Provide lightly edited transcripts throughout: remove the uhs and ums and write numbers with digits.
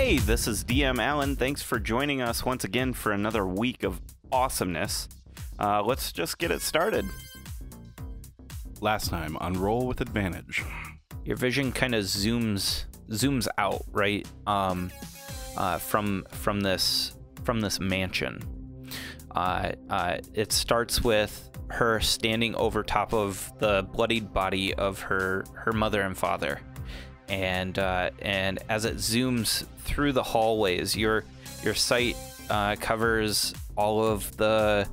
Hey, this is DM Alan. Thanks for joining us once again for another week of awesomeness. Let's just get it started. Last time on Roll with Advantage. Your vision kind of zooms out, right? From this mansion. It starts with her standing over top of the bloodied body of her mother and father. And as it zooms through the hallways, your sight covers all of the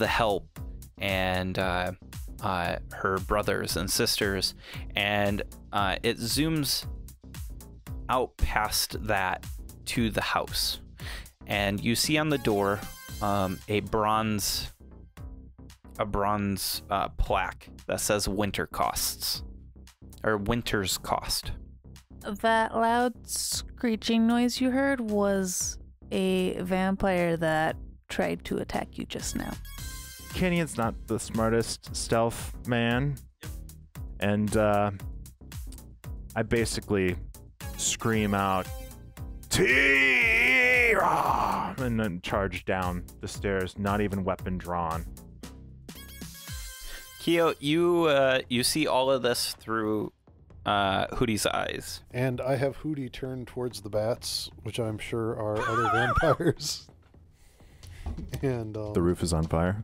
help and her brothers and sisters, and it zooms out past that to the house, and you see on the door a bronze plaque that says winter's cost. That loud screeching noise you heard was a vampire that tried to attack you just now. Kenion's not the smartest stealth man, and I basically scream out, "Tira!" and then charge down the stairs, not even weapon drawn. Keo, you see all of this through Hootie's eyes. And I have Hootie turned towards the bats, which I'm sure are other vampires. And The roof is on fire.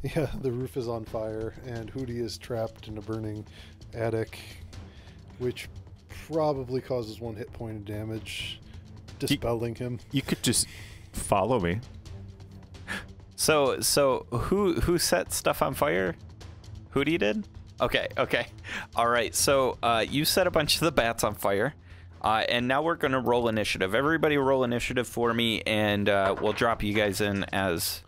yeah, the roof is on fire, and Hootie is trapped in a burning attic, which probably causes 1 hit point of damage, dispelling him. You could just follow me. So who set stuff on fire? Hootie did? Okay. All right, so you set a bunch of the bats on fire, and now we're going to roll initiative. Everybody roll initiative for me, and we'll drop you guys in as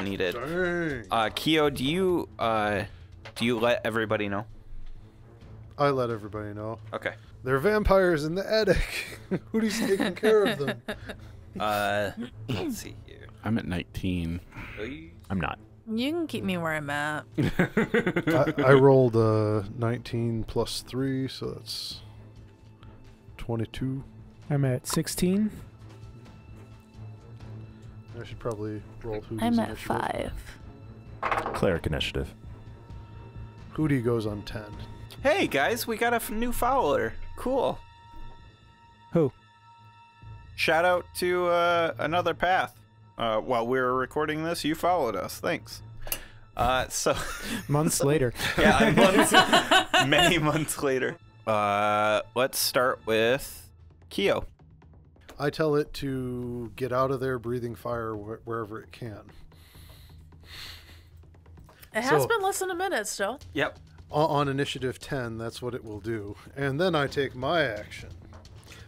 needed. Dang. Keo, do you let everybody know? I let everybody know. Okay. There are vampires in the attic. Hootie's taking care of them. Let's see here. I'm at 19. I'm not. You can keep me where I'm at. I rolled 19 plus 3, so that's 22. I'm at 16. I should probably roll Hootie's I'm at initiative. 5. Cleric initiative. Hootie goes on 10. Hey guys, we got a new follower. Cool. Who? Shout out to Another Path. While we were recording this, you followed us. Thanks. So Months later. Yeah, many months later. Let's start with Keo. I tell it to get out of there breathing fire wherever it can. It has So- been less than a minute still. Yep. On initiative 10, that's what it will do. And then I take my action.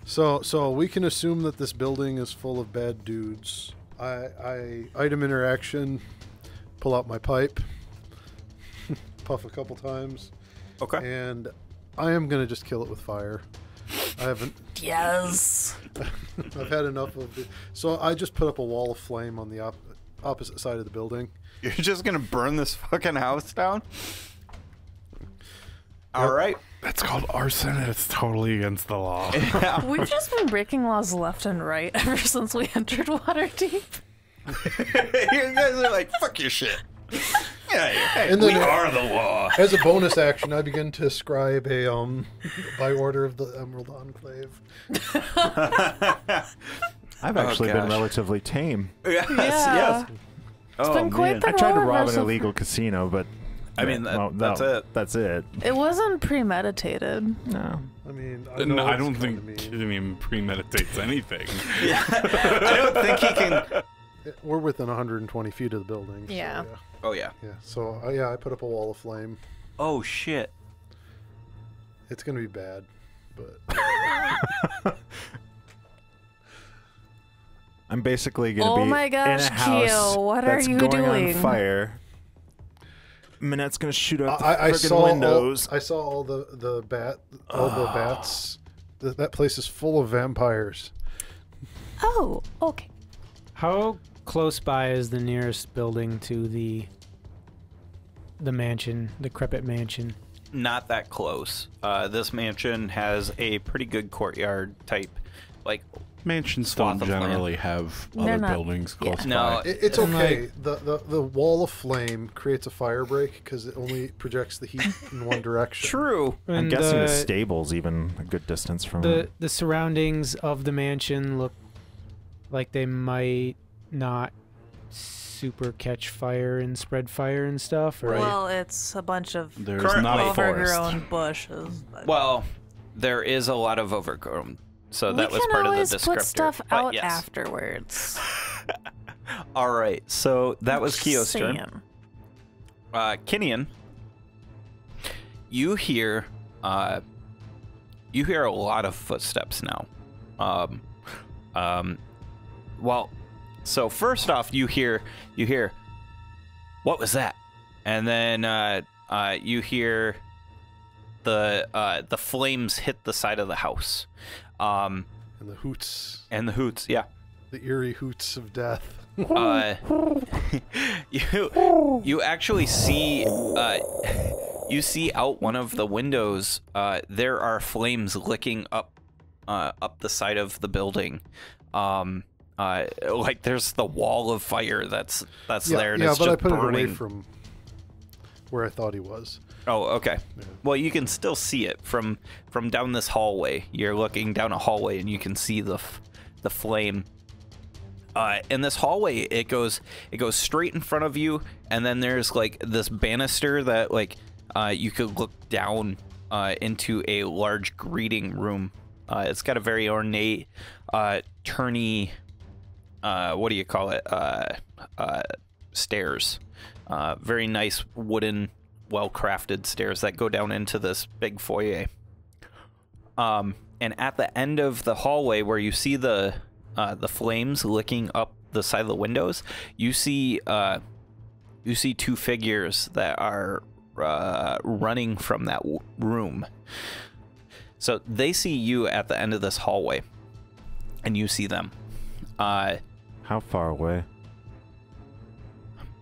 So we can assume that this building is full of bad dudes. I item interaction, pull out my pipe, puff a couple times, Okay. and I am going to just kill it with fire. I haven't... Yes. I've had enough of it. So I just put up a wall of flame on the opposite side of the building. You're just gonna burn this fucking house down? All right. That's called arson, and it's totally against the law. Yeah. We've just been breaking laws left and right ever since we entered Waterdeep. You guys are like, fuck your shit. Yeah, hey, And we then- are the law. As a bonus action, I begin to scribe a by order of the Emerald Enclave. I've actually been gosh. relatively tame. Yes, Yeah. yes. It's Oh, been quite man. the I tried to roller rob an coaster. illegal casino, but I mean, that's no, it. That's it. It wasn't premeditated. No. I mean, I, No, know I it's don't kinda think mean. Killian premeditates anything. Yeah. I don't think he can. We're within 120 feet of the building. Yeah. So, Oh, yeah. yeah. So yeah, I put up a wall of flame. Oh, shit. It's gonna be bad, but I'm basically gonna Oh be my gosh, in a house Keo, what are that's you going doing? on fire. Minette's gonna shoot up the I friggin' saw windows. I saw all the bats. That place is full of vampires. Oh, okay. How close by is the nearest building to the mansion, the Cryptic mansion? Not that close. This mansion has a pretty good courtyard type, like Mansions swath don't of land. generally have They're other not- buildings close No, by. It's And, okay. The wall of flame creates a fire break because it only projects the heat in one direction. true. I'm And guessing the the, stable's even a good distance from it. the surroundings of the mansion look like they might not super catch fire and spread fire and stuff, or Well, it's a bunch of There's Currently- not a forest. overgrown bushes. But Well, there is a lot of overgrown, so that was we can part of the always descriptor. put stuff but out yes. afterwards. All right, so that was Kyo's turn. Saying. Kinian, you hear a lot of footsteps now. Well, so first off, you hear, what was that? And then you hear the flames hit the side of the house, And the hoots, and the hoots, yeah. the eerie hoots of death. You actually see you see out one of the windows. There are flames licking up the side of the building. Like there's the wall of fire that's there, and yeah, it's but just I put burning. it away from where I thought he was. Oh, okay. Yeah. Well, you can still see it from down this hallway. You're looking down a hallway, and you can see the flame. In this hallway, it goes straight in front of you, and then there's like this banister that like you could look down into a large greeting room. It's got a very ornate, turny, what do you call it? Stairs. Very nice wooden, well-crafted stairs that go down into this big foyer. And at the end of the hallway, where you see the flames licking up the side of the windows, you see two figures that are running from that room. So they see you at the end of this hallway, and you see them. How far away?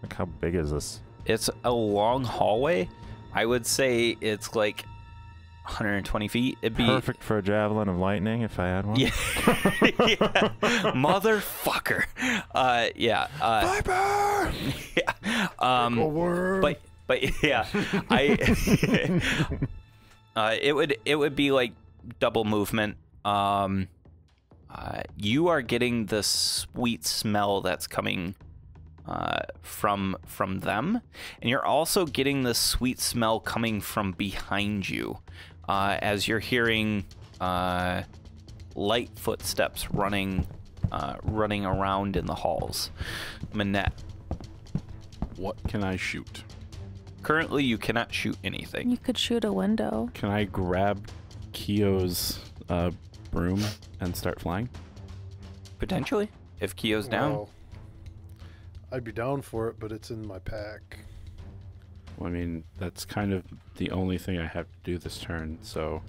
Like, how big is this? It's a long hallway. I would say it's like 120 feet. It'd be Perfect for a javelin of lightning if I had one. Yeah. Yeah. Motherfucker. Yeah. Viper! Yeah. But yeah, it would be like double movement. You are getting the sweet smell that's coming from them, and you're also getting the sweet smell coming from behind you, as you're hearing light footsteps running around in the halls. Manette, What can I shoot? currently you cannot shoot anything. You could shoot a window. Can I grab Kyo's broom and start flying? Potentially, if Kyo's down. Well, I'd be down for it, but it's in my pack. Well, I mean, that's kind of the only thing I have to do this turn, so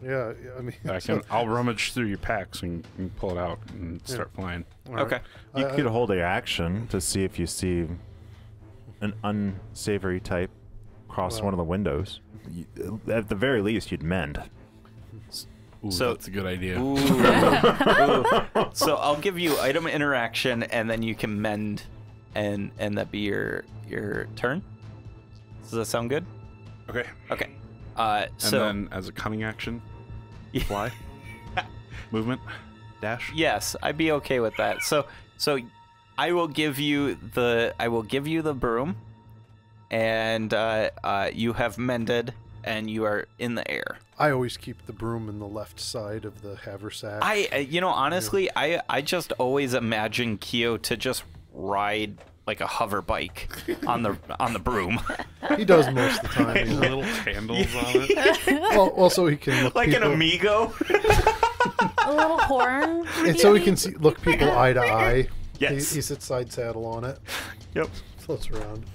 Yeah, I mean, I'll rummage through your packs and pull it out and start flying. all right. Okay. You could hold a action to see if you see an unsavory type across Well. one of the windows. At the very least, you'd mend. Ooh, So- that's a good idea. Ooh. Ooh. So I'll give you item interaction, and then you can mend, and that be your turn. Does that sound good? Okay. Okay. And So then as a cunning action, fly, movement, dash. yes, I'd be okay with that. So I will give you the broom, and you have mended, and you are in the air. I always keep the broom in the left side of the haversack. Honestly, I just always imagine Kyo to just ride like a hover bike on the broom, He does most of the time. You know? Little handles on it. Well, also he can look like people, an amigo. A little horn. and so he can look people eye to eye. Yes. He sits side saddle on it. Yep. Floats around.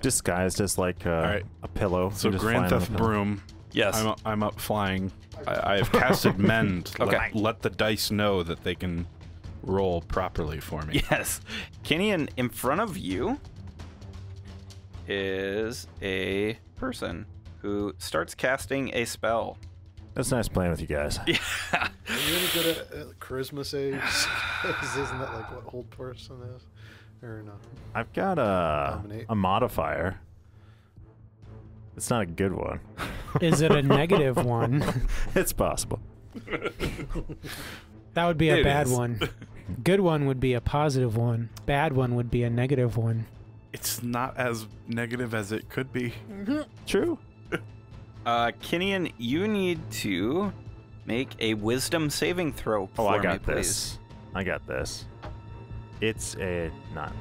Disguised as like right. a pillow. So You just Grand fly on Theft the pillow. Broom. Yes. I'm up flying. I have casted Mend. Okay. Let the dice know that they can roll properly for me. Yes. Kinian, in front of you is a person who starts casting a spell. It's nice playing with you guys. Yeah. Are you any good at charisma saves? Isn't that like what hold person is? Or no? I've got Dominate. a modifier. It's not a good one. Is it a negative one? It's possible. That would be a It bad is. one. Good one would be a positive one. Bad one would be a negative one. It's not as negative as it could be. True. Kinian, you need to make a wisdom saving throw Oh, for I me, got please. this. I got this. It's a not.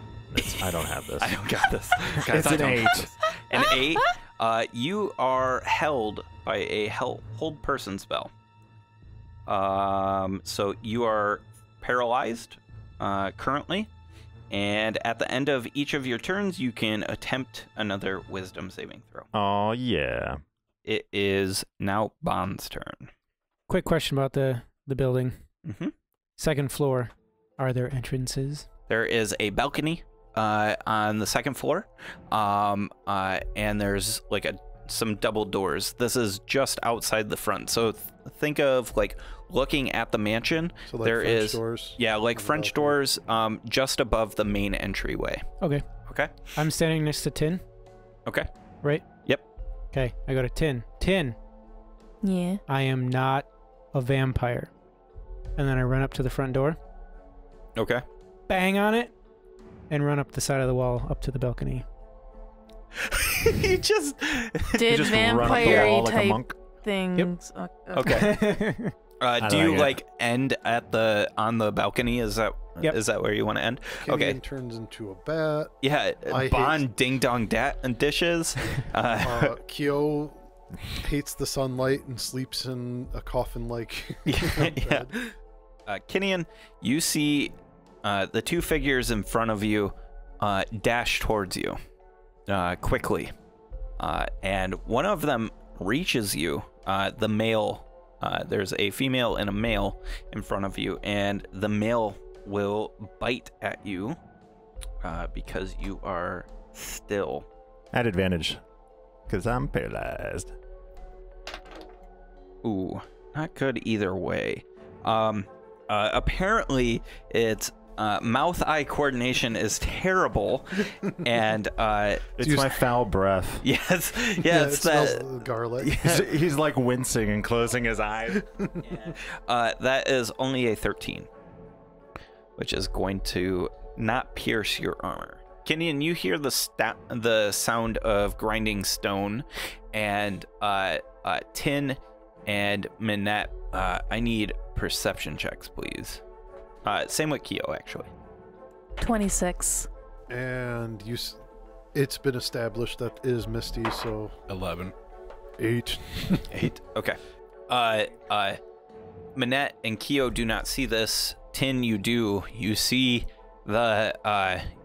I don't have this. I don't got this. Guys, It's I an don't got 8. this. An 8. You are held by a hold person spell. So you are paralyzed currently, and at the end of each of your turns, you can attempt another wisdom saving throw. Oh yeah. It is now Bond's turn. Quick question about the building. Mm-hmm. Second floor. Are there entrances? There is a balcony on the second floor, and there's like some double doors. This is just outside the front, so think of like looking at the mansion. So like There French is- doors. Yeah, like on the French balcony. doors, just above the main entryway. Okay. Okay. I'm standing next to Tin, Okay. right? Yep. Okay, I go to Tin. Tin, Yeah. I am not a vampire. And then I run up to the front door, Okay. bang on it, and run up the side of the wall up to the balcony. You just Did Just run up the vampire wall like a type monk. things? Okay. I Do you like it. like end at on the balcony? Is that Yep. is that where you want to end? Okay. Kinian turns into a bat. Yeah. I hate- Bond ding dong dishes. Kyo hates the sunlight and sleeps in a coffin-like Yeah. bed. Kinian, you see the two figures in front of you dash towards you quickly, and one of them reaches you. The male, there's a female and a male in front of you, and the male will bite at you because you are still. At advantage, because I'm paralyzed. Ooh, not good either way. Apparently, it's mouth-eye coordination is terrible, and It's my foul breath. yes, Yeah, yeah, it it's smells that. of garlic. He's like wincing and closing his eyes. That is only a 13, which is going to not pierce your armor. Kinian, you hear the sound of grinding stone, and Tin and Minette. I need perception checks, please. Same with Kyo, actually. 26. And it's been established that is Misty, so 11. 8. 8. Okay. Minette and Kyo do not see this. Tin, you do. You see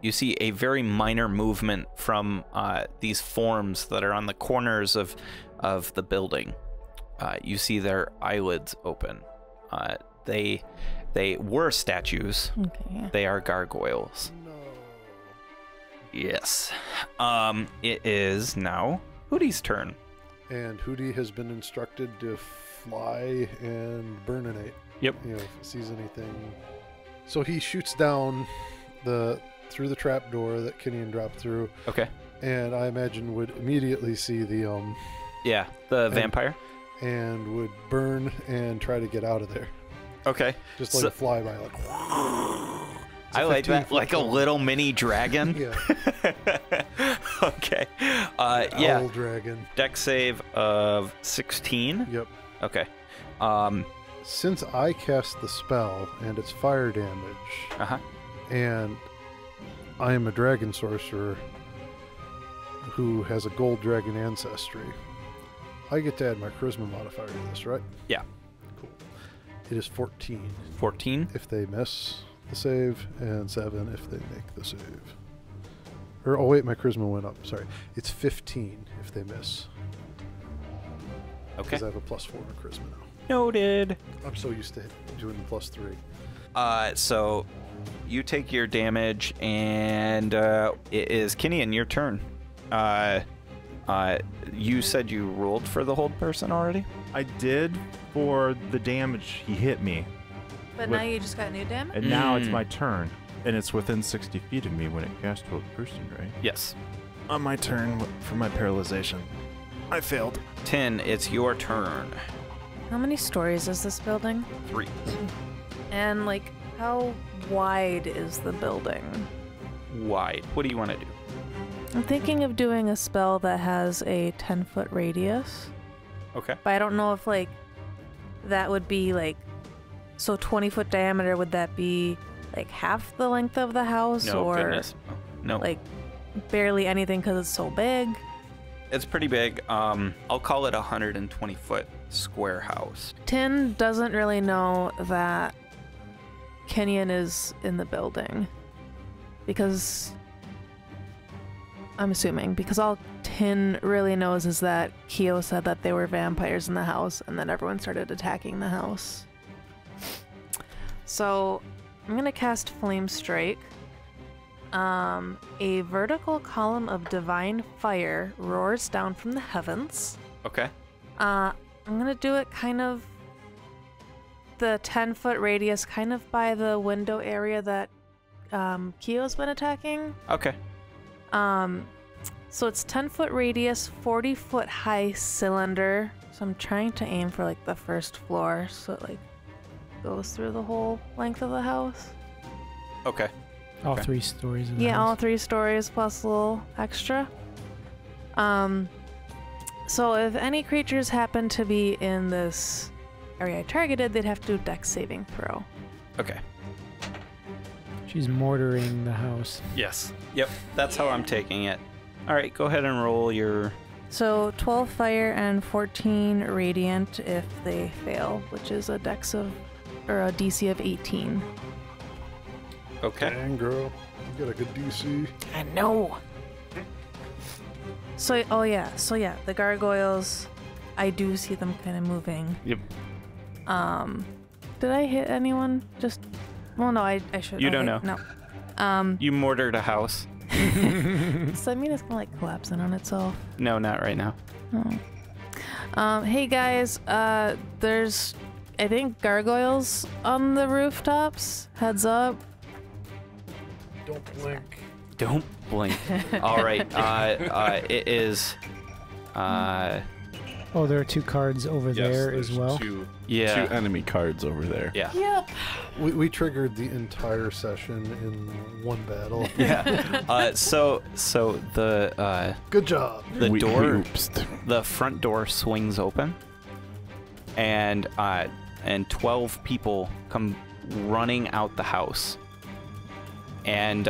you see a very minor movement from these forms that are on the corners of the building. You see their eyelids open. They were statues. Okay. Yeah. They are gargoyles. No. Yes. It is now Hootie's turn. And Hootie has been instructed to fly and burninate. Yep. You know, if he sees anything. So he shoots down through the trap door that Kinian dropped through, Okay. and I imagine would immediately see the Yeah, the vampire. and would burn and try to get out of there. Okay. Just like So- a flyby, like It's a I like that, 15-foot like a fall. little mini dragon. yeah, Okay. Yeah. owl dragon. Dex save of 16. Yep. Okay. Since I cast the spell and it's fire damage, Uh-huh. and I am a dragon sorcerer who has a gold dragon ancestry, I get to add my charisma modifier to this, right? Yeah. Cool. It is 14 14. if they miss the save, and 7 if they make the save. Or, oh wait, my charisma went up. Sorry. It's 15 if they miss. Okay. Because I have a +4 to charisma now. Noted. I'm so used to doing the +3. So you take your damage, and it is Kinian, your turn. You said you rolled for the hold person already? I did for the damage he hit me, But now you just got new damage? and now it's my turn, and it's within 60 feet of me when it casts hold person, right? Yes. On my turn for my paralyzation, I failed. 10, it's your turn. How many stories is this building? 3. And, like, how wide is the building? Wide. What do you want to do? I'm thinking of doing a spell that has a 10-foot radius. Okay. But I don't know if, like, that would be, like... So 20-foot diameter, would that be, like, half the length of the house? No, or, goodness. No. like, barely anything because it's so big? It's pretty big. I'll call it a 120-foot square house. Tin doesn't really know that Kenyon is in the building. Because... I'm assuming, because all Tin really knows is that Keo said that there were vampires in the house, and then everyone started attacking the house. So, I'm gonna cast Flame Strike. A vertical column of divine fire roars down from the heavens. Okay. I'm gonna do it kind of the 10-foot radius, kind of by the window area that Keo's been attacking. Okay. So it's 10-foot radius, 40-foot high cylinder. So I'm trying to aim for like the first floor, so it like goes through the whole length of the house. Okay. All Okay. 3 stories of the Yeah, all house. 3 stories plus a little extra. So if any creatures happen to be in this area I targeted, they'd have to do a dex saving throw. Okay. She's mortaring the house. Yes. Yep. That's how I'm taking it. All right. Go ahead and roll your. So 12 fire and 14 radiant if they fail, which is a dex of, or a DC of 18. Okay. Dang, girl. You got a good DC. I know. So, so the gargoyles, I do see them kind of moving. Yep. Did I hit anyone? Well, no, I should. You don't know. No. You mortared a house. Does that mean it's gonna like collapse in on itself? No, not right now. Oh. Hey guys, there's, I think, gargoyles on the rooftops. Heads up. Don't blink. Don't blink. All right. It is. Oh, there are 2 cards over there as well. Yeah. 2 enemy cards over there. Yeah. Yep. We triggered the entire session in one battle. Yeah. So the Good job. the door, oopsed. the front door swings open, and 12 people come running out the house, and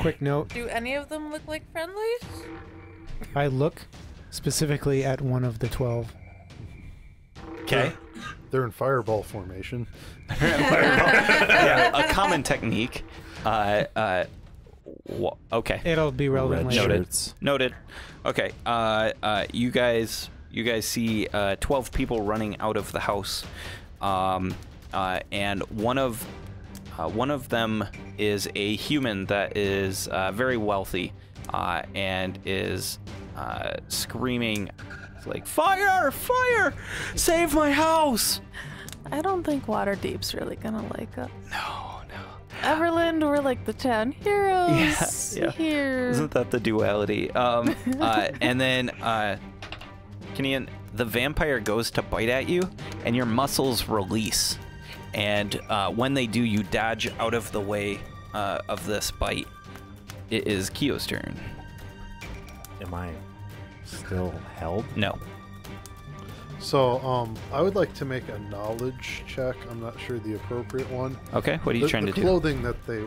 Quick note, Do any of them look like friendly? I look specifically at one of the 12. okay. They're in fireball formation. Yeah, a common technique. Okay. It'll be relevant Red later. shirts. Noted. Okay. You guys see 12 people running out of the house, and one of them is a human that is very wealthy, and is screaming like, "Fire! Fire! Save my house!" I don't think Waterdeep's really gonna like us. No. Everland, we're like the town heroes. Yeah. Here. Isn't that the duality? And then, Kenyan, the vampire goes to bite at you, and your muscles release. And when they do, you dodge out of the way of this bite. It is Keo's turn. Am I still held? No. So, I would like to make a knowledge check. I'm not sure the appropriate one. Okay, what are you trying to The do? clothing that they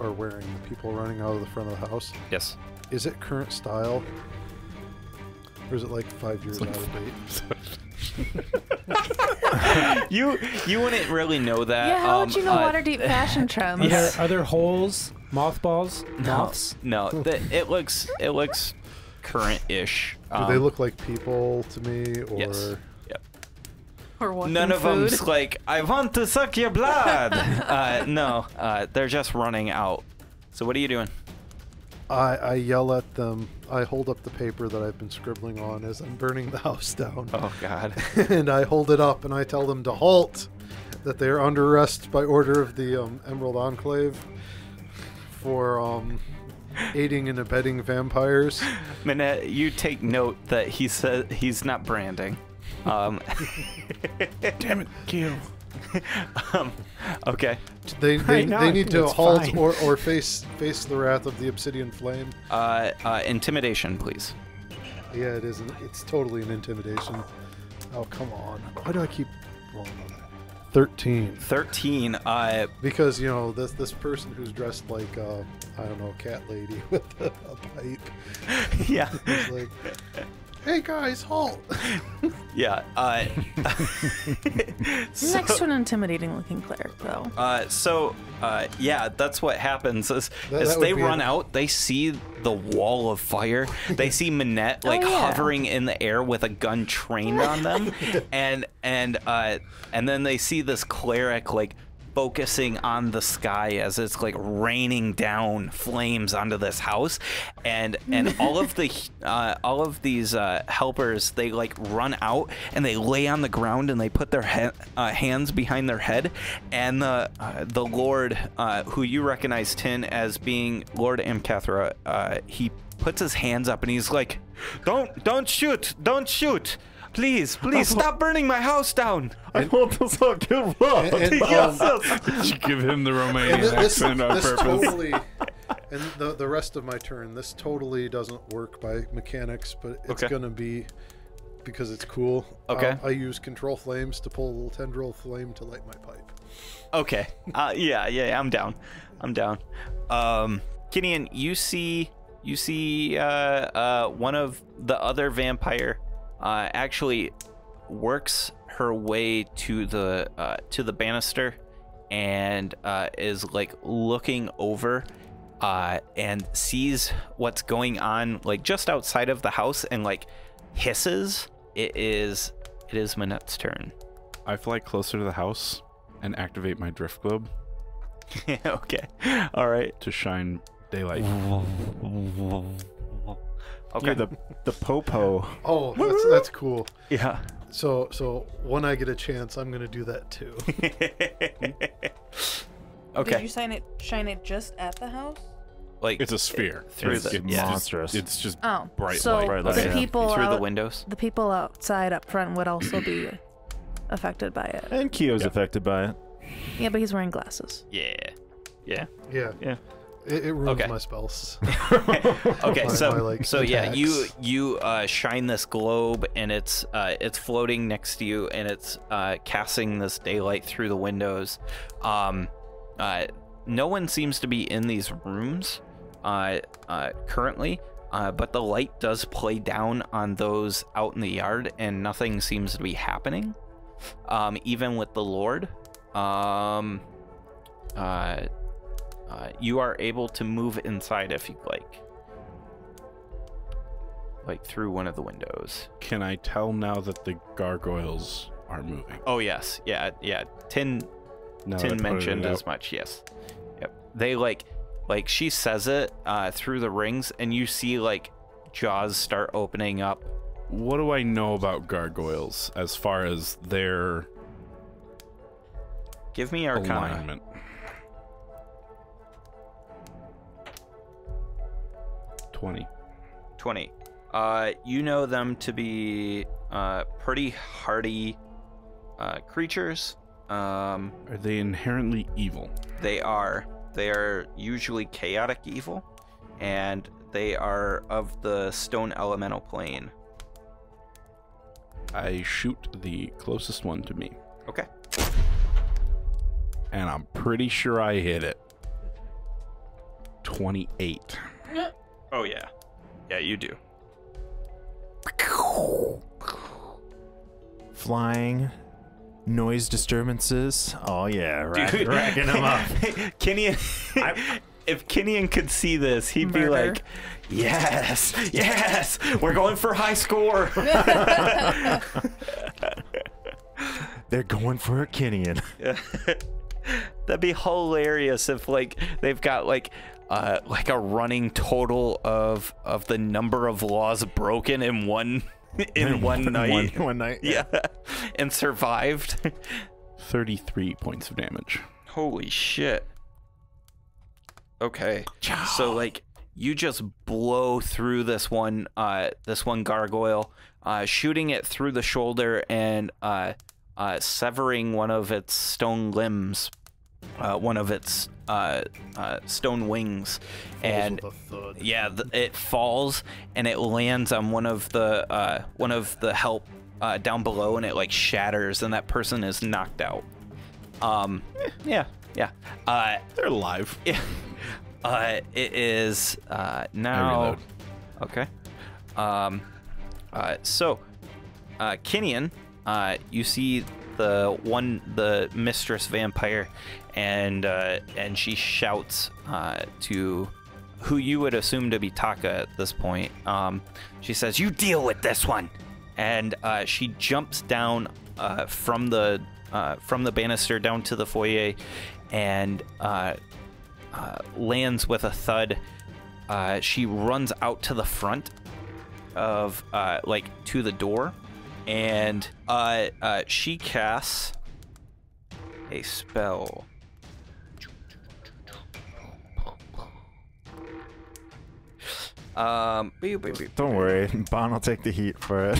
are wearing, the people running out of the front of the house, Yes. is it current style? Or is it like 5 years out of date? You wouldn't really know that. Yeah, how would you know Waterdeep fashion trends? Yeah. Are there holes? Mothballs? Moths? No, it looks current-ish. Do they look like people to me, or Yes. Yep. Or walking None of food? them's like, "I want to suck your blood." No, they're just running out. So what are you doing? I yell at them. I hold up the paper that I've been scribbling on as I'm burning the house down. Oh God. And I hold it up and I tell them to halt, that they are under arrest by order of the Emerald Enclave for aiding and abetting vampires. Minette, you take note that he said he's not branding. Damn it, kill. Okay. They now need to it's halt fine. or face the wrath of the Obsidian Flame. Intimidation, please. Yeah, it is. It's totally an intimidation. Oh, come on. Why do I keep rolling on that? 13. 13. Because, you know, this person who's dressed like, I don't know, cat lady with a pipe. Yeah. It's like, hey guys, halt! Yeah. Next to an intimidating looking cleric, though. Yeah, that's what happens. As That they would be run out, they see the wall of fire. They see Minette like yeah. hovering in the air with a gun trained on them, and then they see this cleric like focusing on the sky as it's like raining down flames onto this house, and all of these helpers, they like run out and they lay on the ground and they put their hands behind their head, and the Lord, who you recognize, Tin, as being Lord Amcathra, he puts his hands up and he's like, don't shoot, please stop burning my house down. I want this all give up. And, Did you give him the Romanian accent on purpose? totally, and the rest of my turn, this totally doesn't work by mechanics, but it's Okay. gonna be because it's cool. Okay. I use control flames to pull a little tendril flame to light my pipe. Okay. Yeah, I'm down. Kinian, you see one of the other vampire actually works her way to the banister and is like looking over and sees what's going on like just outside of the house and like hisses. It is Minette's turn. I fly closer to the house and activate my drift globe Okay. All right. to shine daylight. Okay. Yeah, the popo. Oh, that's cool. Yeah. So when I get a chance, I'm gonna do that too. Okay. Did you shine it just at the house? Like It's a sphere. through it's, the it's yeah. monstrous. It's just Oh, bright so light. Bright light, the yeah. people through the out- windows. the people outside up front would also be affected by it. And Kyo's Yeah. affected by it. Yeah, but he's wearing glasses. Yeah. Yeah. Yeah. It ruins Okay. my spells. Okay, My- so my, like, yeah, attacks. you shine this globe and it's floating next to you and it's casting this daylight through the windows. No one seems to be in these rooms currently, but the light does play down on those out in the yard and nothing seems to be happening. Even with the Lord. You are able to move inside if you like through one of the windows. Can I tell now that the gargoyles are moving? Oh yes, yeah. Tin Now that I pointed mentioned it as out. much. Yes, yep. They like she says it through the rings, and you see like jaws start opening up. What do I know about gargoyles as far as their Give me Arcana. alignment? $20. 20. You know them to be pretty hardy creatures. Are they inherently evil? They are usually chaotic evil, and they are of the stone elemental plane. I shoot the closest one to me, Okay. and I'm pretty sure I hit it. 28. Oh yeah. Yeah, you do. Flying, noise disturbances. Oh yeah, Dude. racking them up. Kinian, if Kinian could see this, he'd be Murder. like, yes, we're going for high score. They're going for a Kinian. That'd be hilarious if like they've got like like a running total of the number of laws broken in one night. One night. Yeah, and survived. 33 points of damage. Holy shit. Okay. So like you just blow through this one gargoyle, shooting it through the shoulder and severing one of its stone limbs, one of its stone wings, and yeah, it falls and it lands on one of the help down below, and it like shatters, and that person is knocked out. Yeah. They're alive. Yeah. It is now. Okay. So, Kinian, you see the mistress vampire, and she shouts to who you would assume to be Taka at this point. She says, "You deal with this one," and she jumps down from the banister down to the foyer, and lands with a thud. She runs out to the front of to the door, and she casts a spell. Don't worry, Bon will take the heat for it.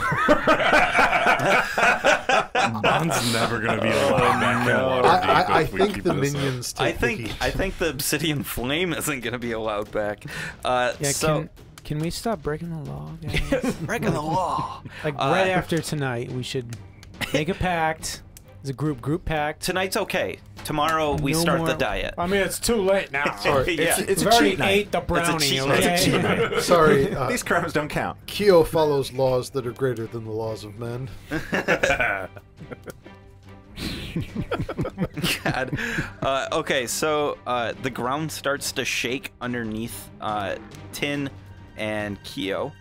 Bon's never gonna be allowed back in Waterdeep I if we think keep the this up. minions take the heat. I think the obsidian flame isn't gonna be allowed back. Yeah, So can we stop breaking the law, guys? breaking the law. Like right after tonight, we should make a pact. It's a group pact. Tonight's okay. Tomorrow we No start the more- diet. I mean, it's too late now. Sorry, Yeah. It's We've a already cheat night. ate the brownie. cheat Okay? night. It's a cheat night. Sorry. These crimes don't count. Keo follows laws that are greater than the laws of men. God. Okay, so the ground starts to shake underneath Tin and Keo.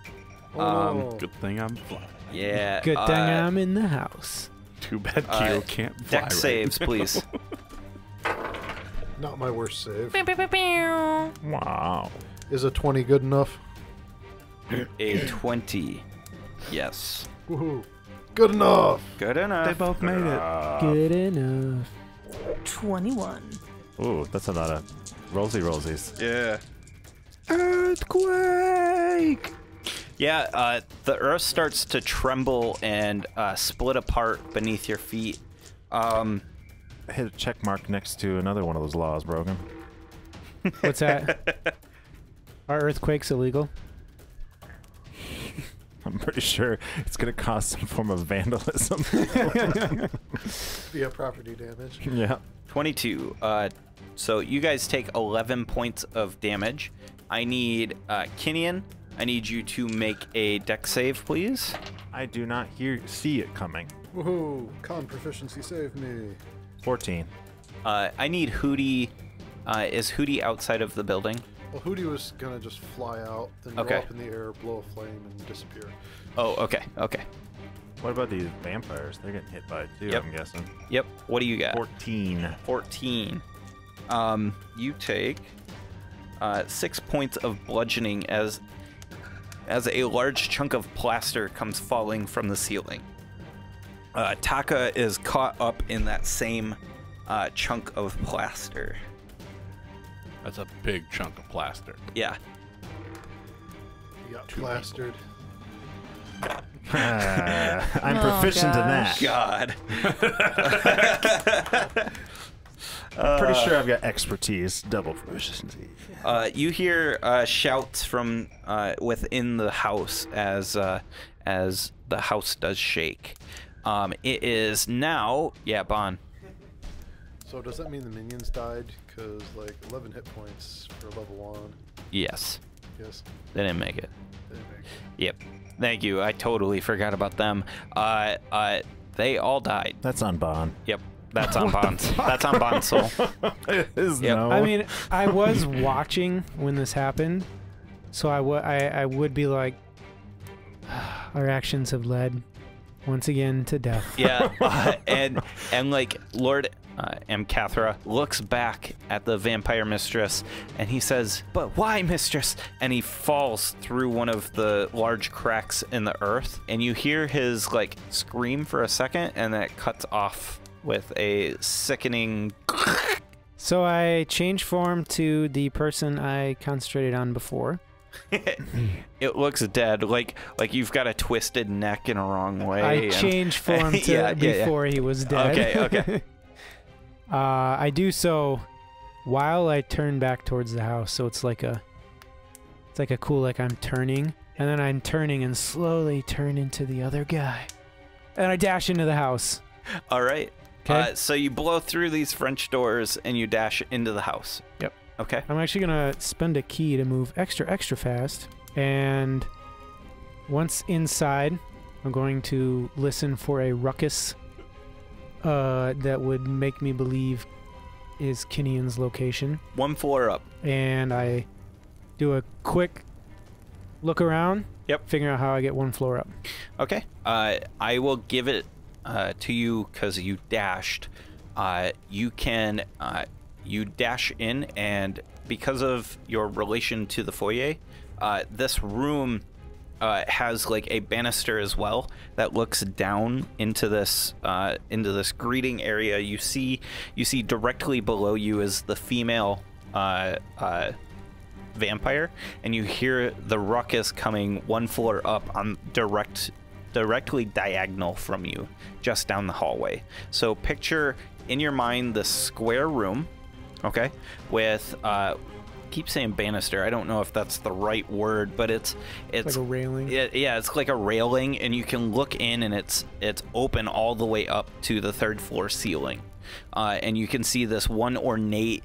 Good thing I'm flying. Yeah. Good thing I'm in the house. Too bad Keo can't fly. Deck right saves, now. please. Not my worst save. Wow. Is a 20 good enough? A 20. Yes. Woohoo. Good enough. Good enough. They both made it. Good enough. 21. Ooh, that's a lot of rosies. Yeah. Earthquake! Yeah, the earth starts to tremble and split apart beneath your feet. Hit a check mark next to another one of those laws broken. What's that? Are earthquakes illegal? I'm pretty sure it's going to cause some form of vandalism. Via property damage. Yeah. 22. So you guys take 11 points of damage. I need Kinian. I need you to make a deck save, please. I do not see it coming. Woohoo. Con proficiency save me. 14. I need Hootie. Is Hootie outside of the building? Well, Hootie was gonna just fly out, then go Okay. up in the air, blow a flame, and disappear. Oh, okay, okay. What about these vampires? They're getting hit by it too, Yep. I'm guessing. Yep. What do you got? 14. 14. You take 6 points of bludgeoning as a large chunk of plaster comes falling from the ceiling. Taka is caught up in that same chunk of plaster. That's a big chunk of plaster. Yeah. He got plastered. I'm Oh, proficient in gosh. that. God. I'm pretty sure I've got expertise. Double proficiency. You hear shouts from within the house as the house does shake. It is now, yeah, Bon. So does that mean the minions died? Because, like, 11 hit points for level 1. Yes, Yes. they didn't make it. They make it. Yep. Thank you. I totally forgot about them. They all died. That's on Bond. Yep. That's on Bon. That's on Bon's soul. It is Yep. no. I mean, I was watching when this happened, so I would be like, our actions have led once again to death. Yeah, and like Lord Amcathra looks back at the vampire mistress and he says, "But why, mistress?" And he falls through one of the large cracks in the earth, and you hear his like scream for a second, and then it cuts off with a sickening. So I change form to the person I concentrated on before. It looks dead, like you've got a twisted neck in a wrong way. I change form to before he was dead. Okay. I do so while I turn back towards the house, so it's like a cool, like I'm turning, and then I'm turning and slowly turn into the other guy, and I dash into the house. All right. Okay. So you blow through these French doors and you dash into the house. Yep. Okay. I'm actually gonna spend a key to move extra fast, and once inside, I'm going to listen for a ruckus that would make me believe is Kinian's location. One floor up. And I do a quick look around. Yep. Figure out how I get one floor up. Okay. I will give it to you because you dashed. You can you dash in, and because of your relation to the foyer, this room has like a banister as well that looks down into this greeting area. You see directly below you is the female vampire, and you hear the ruckus coming one floor up on directly diagonal from you, just down the hallway. So picture in your mind this square room, okay, with keep saying banister. I don't know if that's the right word, but it's like a railing. Yeah, it's like a railing, and you can look in, and it's open all the way up to the third floor ceiling, and you can see this one ornate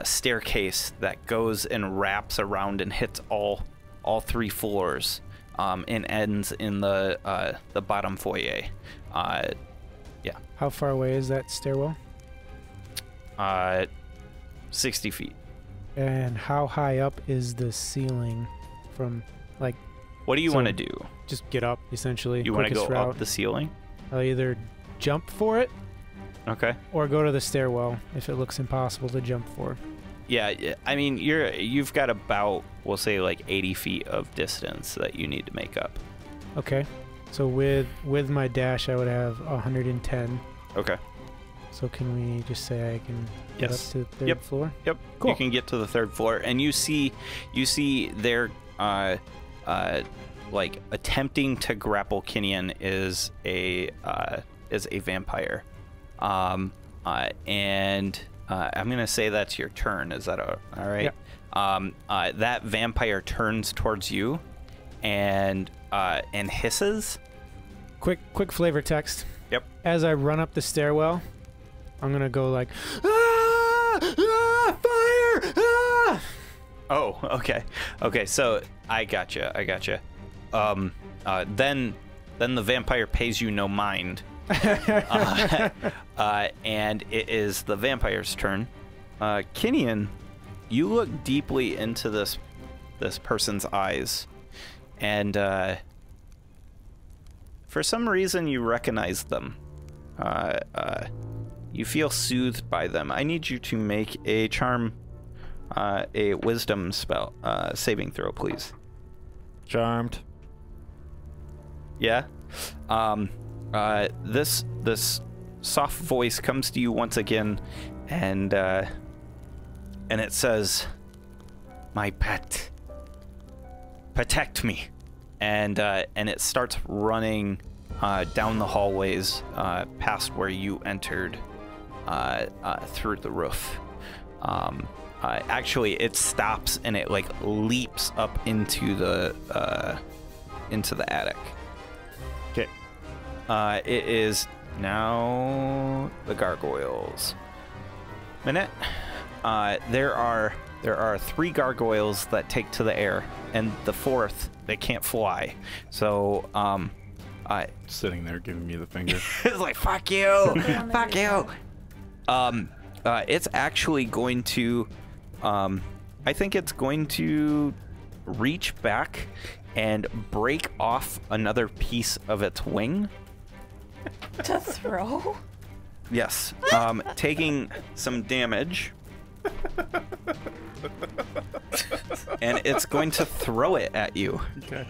staircase that goes and wraps around and hits all three floors, and ends in the bottom foyer. Yeah. How far away is that stairwell? 60 feet. And how high up is the ceiling from, like... What do you want to do? Just get up, essentially. You want to go route. up the ceiling? I'll either jump for it, okay, or go to the stairwell if it looks impossible to jump for. Yeah, I mean, you've got about, we'll say, like 80 feet of distance that you need to make up. Okay. So with my dash, I would have 110. Okay. So can we just say I can get up to the third floor? Yep. Cool. You can get to the third floor, and you see their like attempting to grapple Kinian is a vampire, and I'm gonna say that's your turn. Is that all right? Yeah. That vampire turns towards you, and hisses. Quick flavor text. Yep. As I run up the stairwell, I'm gonna go like, ah, fire, ah! Oh, okay. So I gotcha. Then the vampire pays you no mind, and it is the vampire's turn. Kinian, you look deeply into this person's eyes, and for some reason you recognize them. You feel soothed by them. I need you to make a wisdom spell saving throw, please. Charmed. Yeah. This soft voice comes to you once again, and it says, "My pet, protect me," and it starts running down the hallways past where you entered through the roof. Actually, it stops and it like leaps up into the attic. Okay. It is now the gargoyles. Minute. There are 3 gargoyles that take to the air, and the 4th, they can't fly. So Sitting there giving me the finger. it's like, fuck you, fuck you. It's actually going to, I think it's going to reach back and break off another piece of its wing. To throw? Yes. Taking some damage. And it's going to throw it at you. Okay.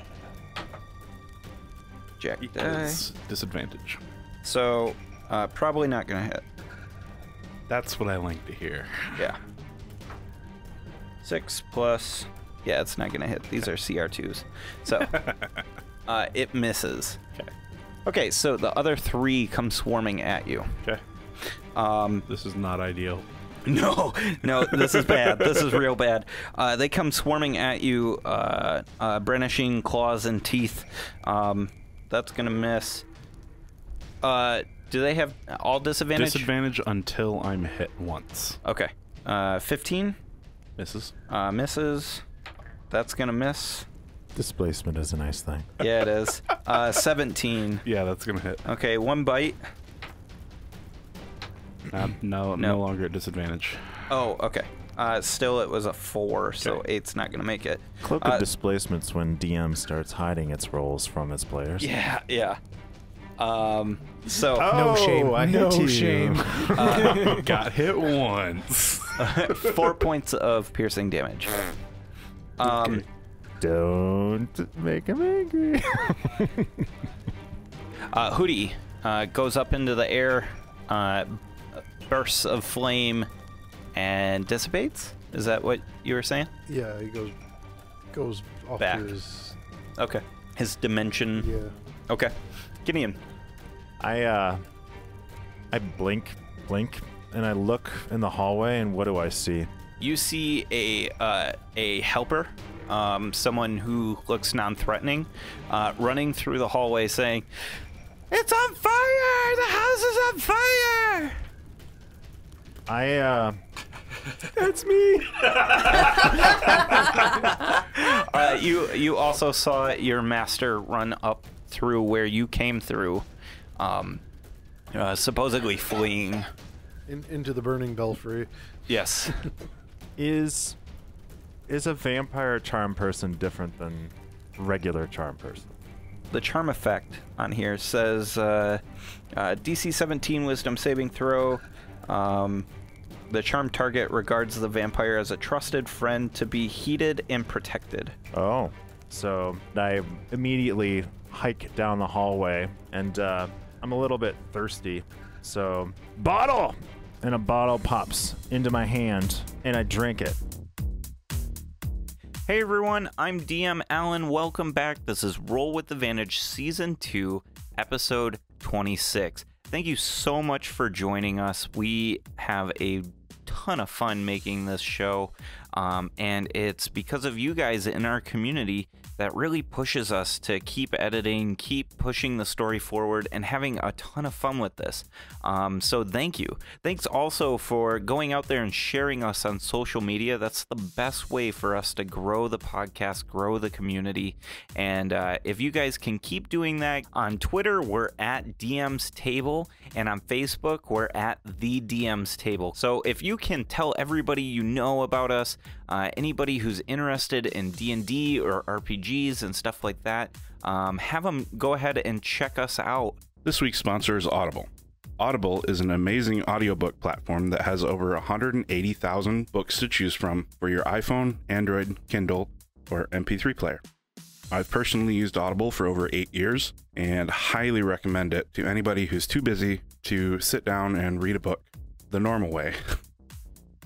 Jack die. Equals disadvantage. So, probably not going to hit. That's what I like to hear. Yeah. 6 plus... Yeah, it's not going to hit. These are CR2s. So, it misses. Okay. Okay, so the other 3 come swarming at you. Okay. This is not ideal. No, this is bad. This is real bad. They come swarming at you, brandishing claws and teeth. That's going to miss. Do they have all disadvantage? Disadvantage until I'm hit once. Okay. 15? Misses. Misses. That's going to miss. Displacement is a nice thing. Yeah, it is. 17. Yeah, that's gonna hit. Okay, 1 bite. No longer at disadvantage. Oh, okay. Still, it was a 4, so Okay. 8's not going to make it. Cloak of Displacement's when DM starts hiding its rolls from its players. Yeah. So... No shame. I No hit you. shame. Got hit once. 4 points of piercing damage. Okay. Don't make him angry. Hootie goes up into the air, bursts of flame, and dissipates? Is that what you were saying? Yeah, he goes off Back. to his... Okay. His dimension. Yeah. Okay. Gideon. I blink, and I look in the hallway, and what do I see? You see a helper, someone who looks non-threatening, running through the hallway saying, "It's on fire! The house is on fire!" That's me. You also saw your master run up through where you came through, supposedly fleeing. Into the burning belfry. Yes. Is a vampire charm person different than regular charm person? The charm effect on here says DC 17 wisdom saving throw. The charm target regards the vampire as a trusted friend to be heeded and protected. Oh, so I immediately hike down the hallway, and I'm a little bit thirsty, so bottle! And a bottle pops into my hand, and I drink it. Hey everyone, I'm DM Alan. Welcome back. This is Roll with Advantage Season 2, Episode 26. Thank you so much for joining us. We have a ton of fun making this show, and it's because of you guys in our community that really pushes us to keep editing, keep pushing the story forward, and having a ton of fun with this. So thank you. Thanks also for going out there and sharing us on social media. That's the best way for us to grow the podcast, grow the community. And if you guys can keep doing that, on Twitter, we're at DM's Table, and on Facebook, we're at The DM's Table. So if you can tell everybody you know about us, anybody who's interested in D&D or RPGs and stuff like that, have them go ahead and check us out. This week's sponsor is Audible. Audible is an amazing audiobook platform that has over 180,000 books to choose from for your iPhone, Android, Kindle, or MP3 player. I've personally used Audible for over 8 years and highly recommend it to anybody who's too busy to sit down and read a book the normal way.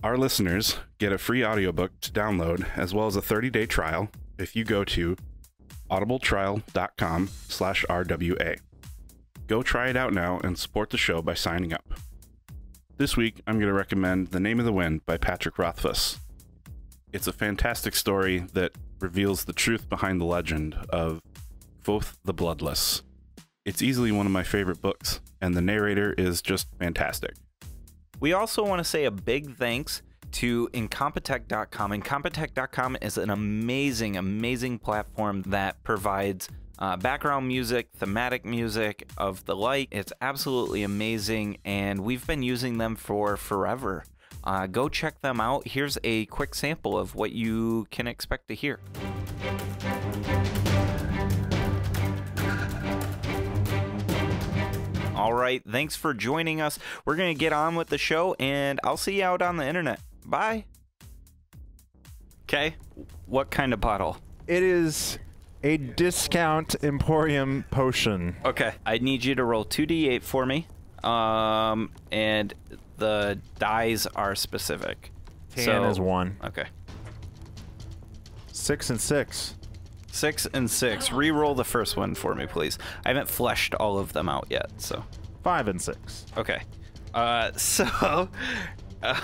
Our listeners get a free audiobook to download as well as a 30-day trial if you go to audibletrial.com/RWA. Go try it out now and support the show by signing up. This week, I'm going to recommend The Name of the Wind by Patrick Rothfuss. It's a fantastic story that reveals the truth behind the legend of Kvothe the Bloodless. It's easily one of my favorite books, and the narrator is just fantastic. We also want to say a big thanks to Incompetech.com. Incompetech.com is an amazing, amazing platform that provides background music, thematic music of the like. It's absolutely amazing, and we've been using them for forever. Go check them out. Here's a quick sample of what you can expect to hear. All right, thanks for joining us. We're going to get on with the show, and I'll see you out on the internet. Bye. Okay, what kind of bottle? It is a discount Emporium potion. Okay, I need you to roll 2d8 for me, and the dies are specific. Tan is 1. Okay. 6 and 6. 6 and 6. Reroll the first one for me, please. I haven't fleshed all of them out yet, so. 5 and 6. Okay. So. I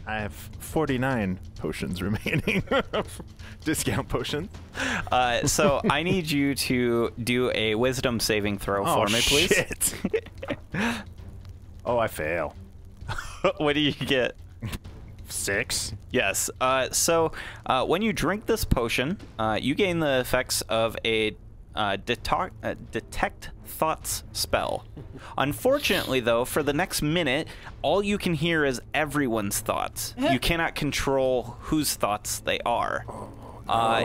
have 49 potions remaining. Discount potion. So I need you to do a wisdom saving throw for me, please. Shit. Oh, I fail. What do you get? 6. Yes. So when you drink this potion, you gain the effects of a detect thoughts spell. Unfortunately, though, for the next minute, all you can hear is everyone's thoughts. You cannot control whose thoughts they are.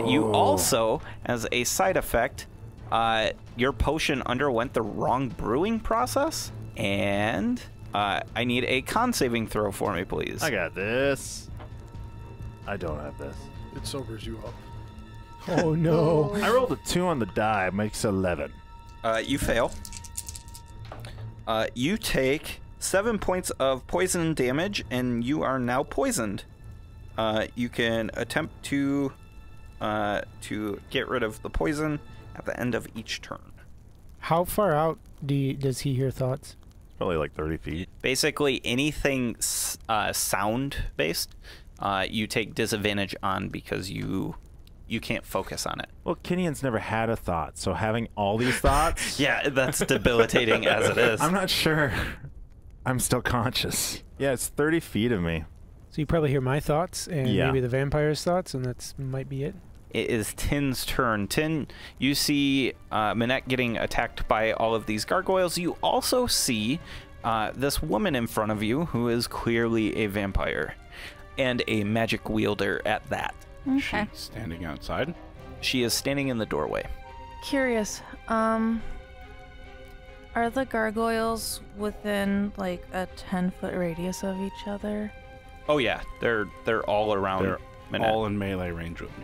You also, as a side effect, your potion underwent the wrong brewing process, and I need a con saving throw for me, please. I got this. I don't have this. It sobers you up. Oh no. I rolled a 2 on the die. Makes 11. You fail. You take 7 points of poison damage, and you are now poisoned. You can attempt to get rid of the poison at the end of each turn. How far out does he hear thoughts? Probably like 30 feet. Basically, anything sound-based, you take disadvantage on because you can't focus on it. Well, Kenyan's never had a thought, so having all these thoughts... Yeah, that's debilitating as it is. I'm not sure. I'm still conscious. Yeah, it's 30 feet of me. So you probably hear my thoughts and maybe the vampire's thoughts, and that's might be it. It is Tin's turn. Tin, you see Minette getting attacked by all of these gargoyles. You also see this woman in front of you who is clearly a vampire and a magic wielder at that. Okay. She's standing outside. She is standing in the doorway. Curious. Are the gargoyles within like a 10-foot radius of each other? Oh yeah, they're all around. They're Minette. all in melee range with me.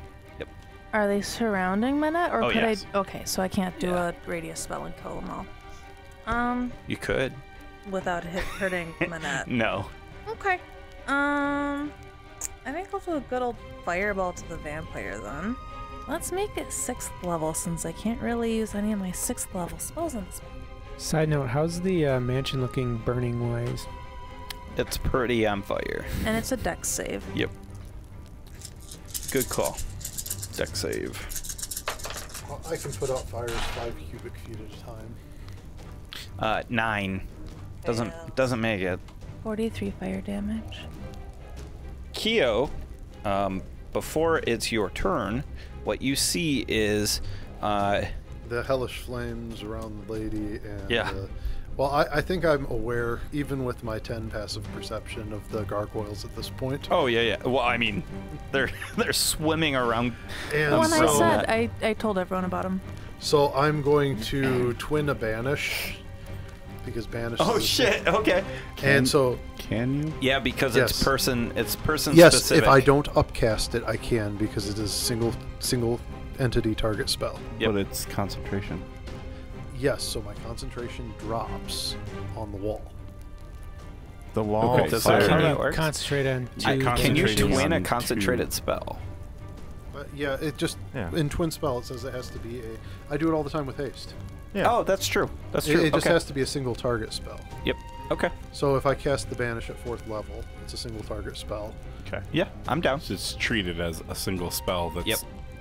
Are they surrounding Minette, or Oh, could yes. I? Okay, so I can't do a radius spell and kill them all. You could. Without hurting Minette. No. Okay. I think I'll do a good old fireball to the vampire then. Let's make it 6th level since I can't really use any of my 6th level spells in this. Side note, how's the mansion looking burning-wise? It's pretty on fire. And it's a dex save. Yep. Good call. Dex save. Well, I can put out fires 5 cubic feet at a time. 9. Fail. Doesn't make it. 43 fire damage. Keo, before it's your turn, what you see is The hellish flames around the lady and Yeah. well, I think I'm aware, even with my 10 passive perception, of the gargoyles at this point. Oh yeah. Well, I mean, they're swimming around. And When I so, said, I told everyone about him. so I'm going to twin a banish, because banish Oh is a- shit. Okay. And so, Can you? Yeah, because Yes. it's person yes, specific. if I don't upcast it, I can, because it is a single entity target spell. Yep. But it's concentration. Yes, so my concentration drops on the wall. The wall. Okay, Does fire. that How kinda about works? concentrate on I two? Can you Concentrating twin a on concentrated two. spell? Yeah, it just, Yeah. in twin spell, it says it has to be I do it all the time with haste. Yeah. Oh, that's true. That's It, true. it just okay. has to be a single target spell. Yep. Okay. So if I cast the banish at 4th level, it's a single target spell. Okay. Yeah, I'm down. So it's treated as a single spell that's Yep.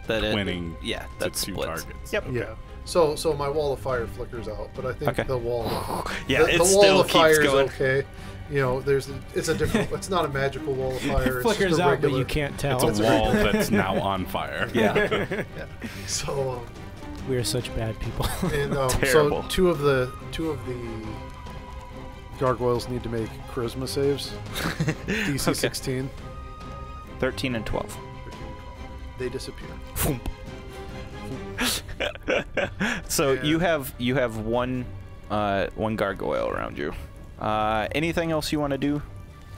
That it- twinning Yeah, to that 2 splits. targets. Yep. Okay. Yeah. So my wall of fire flickers out, but I think Okay. the wall Yeah, the it wall still of keeps fire going. is okay. You know, it's a different. It's not a magical wall of fire. It It's flickers just a out, regular, but you can't tell. It's a wall that's now on fire. Yeah. So We are such bad people. and Terrible. so two of the gargoyles need to make charisma saves. DC Okay. 16. 13 and 12. They disappear. So you have one gargoyle around you. Anything else you want to do?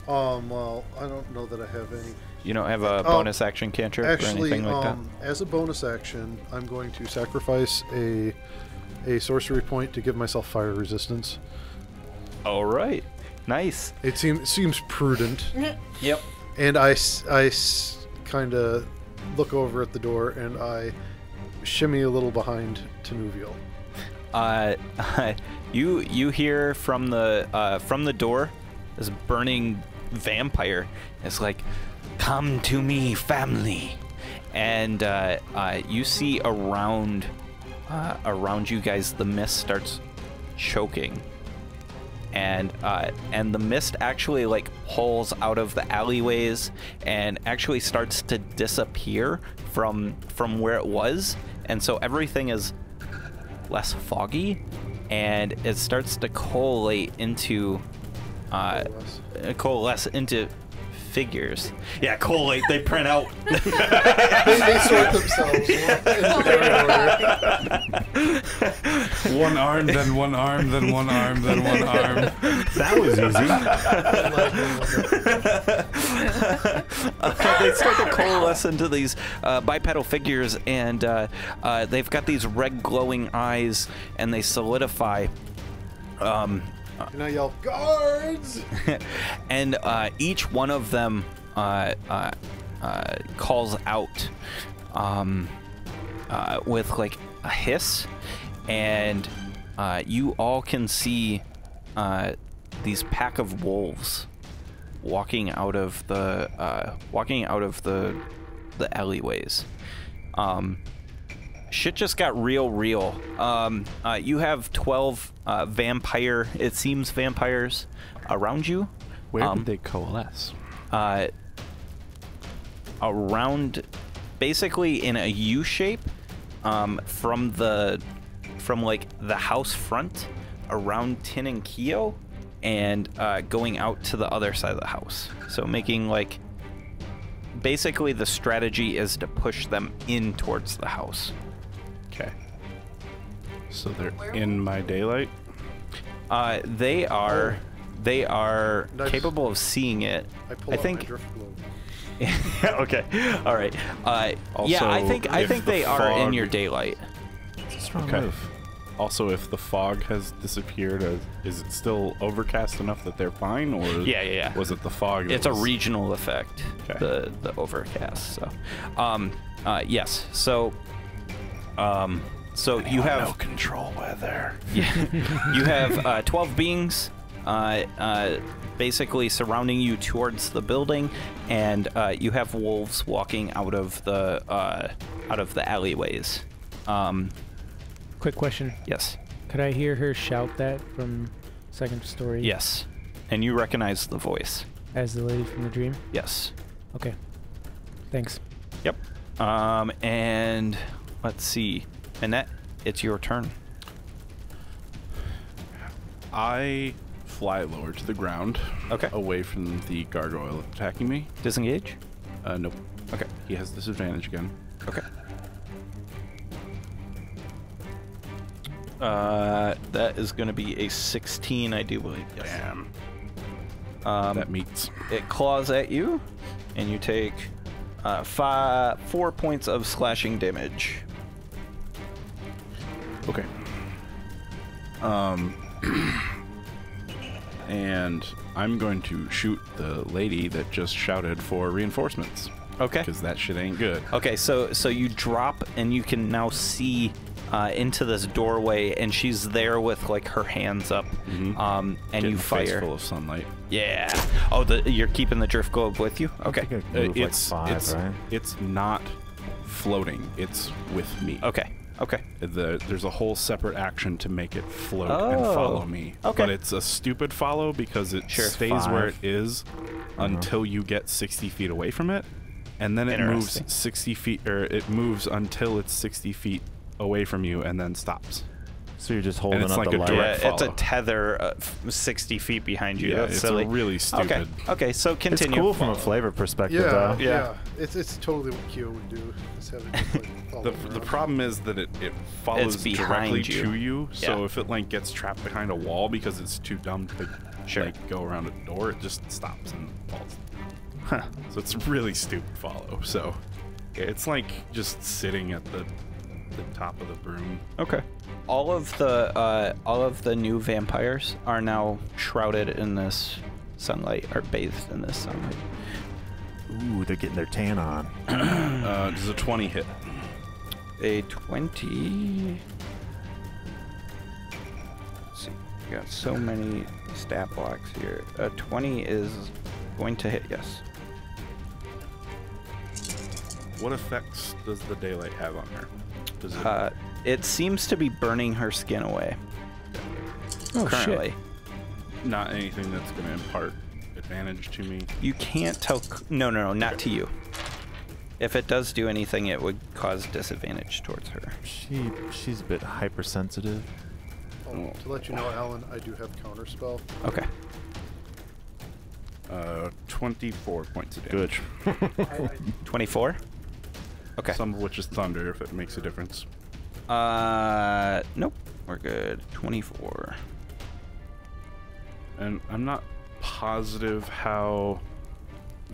Well, I don't know that I have any. You don't have a bonus action cantrip or anything like that? As a bonus action, I'm going to sacrifice a sorcery point to give myself fire resistance. All right. Nice. It seems prudent. Yep. And I kind of look over at the door and I shimmy a little behind Tanuvial. You hear from the door this burning vampire. It's like, "Come to me, family," and you see around you guys the mist starts choking, and the mist actually like pulls out of the alleyways and actually starts to disappear from where it was, and so everything is less foggy, and it starts to coalesce into figures. Yeah, collate. They print out. they sort themselves in One arm, then one arm, then one arm, then one arm. That was easy. They start to coalesce into these bipedal figures, and they've got these red glowing eyes, and they solidify. And I yell, "Guards!" And each one of them calls out with like a hiss, and you all can see these pack of wolves walking out of the alleyways. Shit just got real. You have 12 vampire, it seems, vampires around you. Where did they coalesce? Around, basically in a U shape, from like the house front around Tin and Keo, and going out to the other side of the house. So making like, basically the strategy is to push them in towards the house. Okay. So they're in my daylight? They are Nice. capable of seeing it. I pull I out think. my drift globe. Okay. All right. Also, yeah, I think if they the are in fog- your daylight. It's a strong Okay. move. Also, if the fog has disappeared, is it still overcast enough that they're fine, or Yeah. was it the fog? that It's a was- regional effect. Okay. The overcast. So, yes. So, you have no control weather. you have 12 beings basically surrounding you towards the building, and you have wolves walking out of the alleyways. Quick question. Yes. Could I hear her shout that from second story? Yes. And you recognize the voice. As the lady from the dream? Yes. Okay. Thanks. Yep. And let's see. Annette, it's your turn. I fly lower to the ground. Okay. Away from the gargoyle attacking me. Disengage? Nope. Okay. He has disadvantage again. Okay. That is going to be a 16, I do believe. Yes. Damn. That meets. It claws at you, and you take 4 points of slashing damage. Okay. And I'm going to shoot the lady that just shouted for reinforcements. Okay. Because that shit ain't good. Okay, so you drop, and you can now see into this doorway, and she's there with like her hands up, and Getting you a face fire. full of sunlight. Yeah. Oh, you're keeping the drift globe with you? Okay. I think I can move like 5, right? It's not floating. It's with me. Okay. Okay. There's a whole separate action to make it float Oh, and follow me. okay. But it's a stupid follow because it stays where it is until you get 60 feet away from it, and then it moves Interesting. 60 feet, or it moves until it's 60 feet away from you and then stops. So you're just holding it's up like the a light. direct Yeah, it's a follow. tether 60 feet behind you. Yeah, That's it's silly. really stupid. Okay, so It's continue. cool from a flavor perspective, Yeah, though. yeah. It's totally what Kyo would do. Just have it just, like, follow The around. problem is that it follows behind directly you. to you. So Yeah. if it like gets trapped behind a wall because it's too dumb to Sure. like go around a door, it just stops and falls. Huh. So it's a really stupid follow. So yeah, it's like just sitting at the top of the broom. Okay. All of the new vampires are now shrouded in this sunlight, or bathed in this sunlight. Ooh, they're getting their tan on. Does a 20 hit? A 20. Let's see, we got so many stat blocks here. A 20 is going to hit. Yes. What effects does the daylight have on her? Does it? It seems to be burning her skin away Oh, currently. shit. Not anything that's going to impart advantage to me. You can't tell. No, not to you. If it does do anything, it would cause disadvantage towards her. She's a bit hypersensitive. Oh, to let you know, Alan, I do have counterspell. Okay. 24 points of damage. Good. 24. Okay. Some of which is thunder, if it makes a difference. Nope. We're good. 24. And I'm not positive how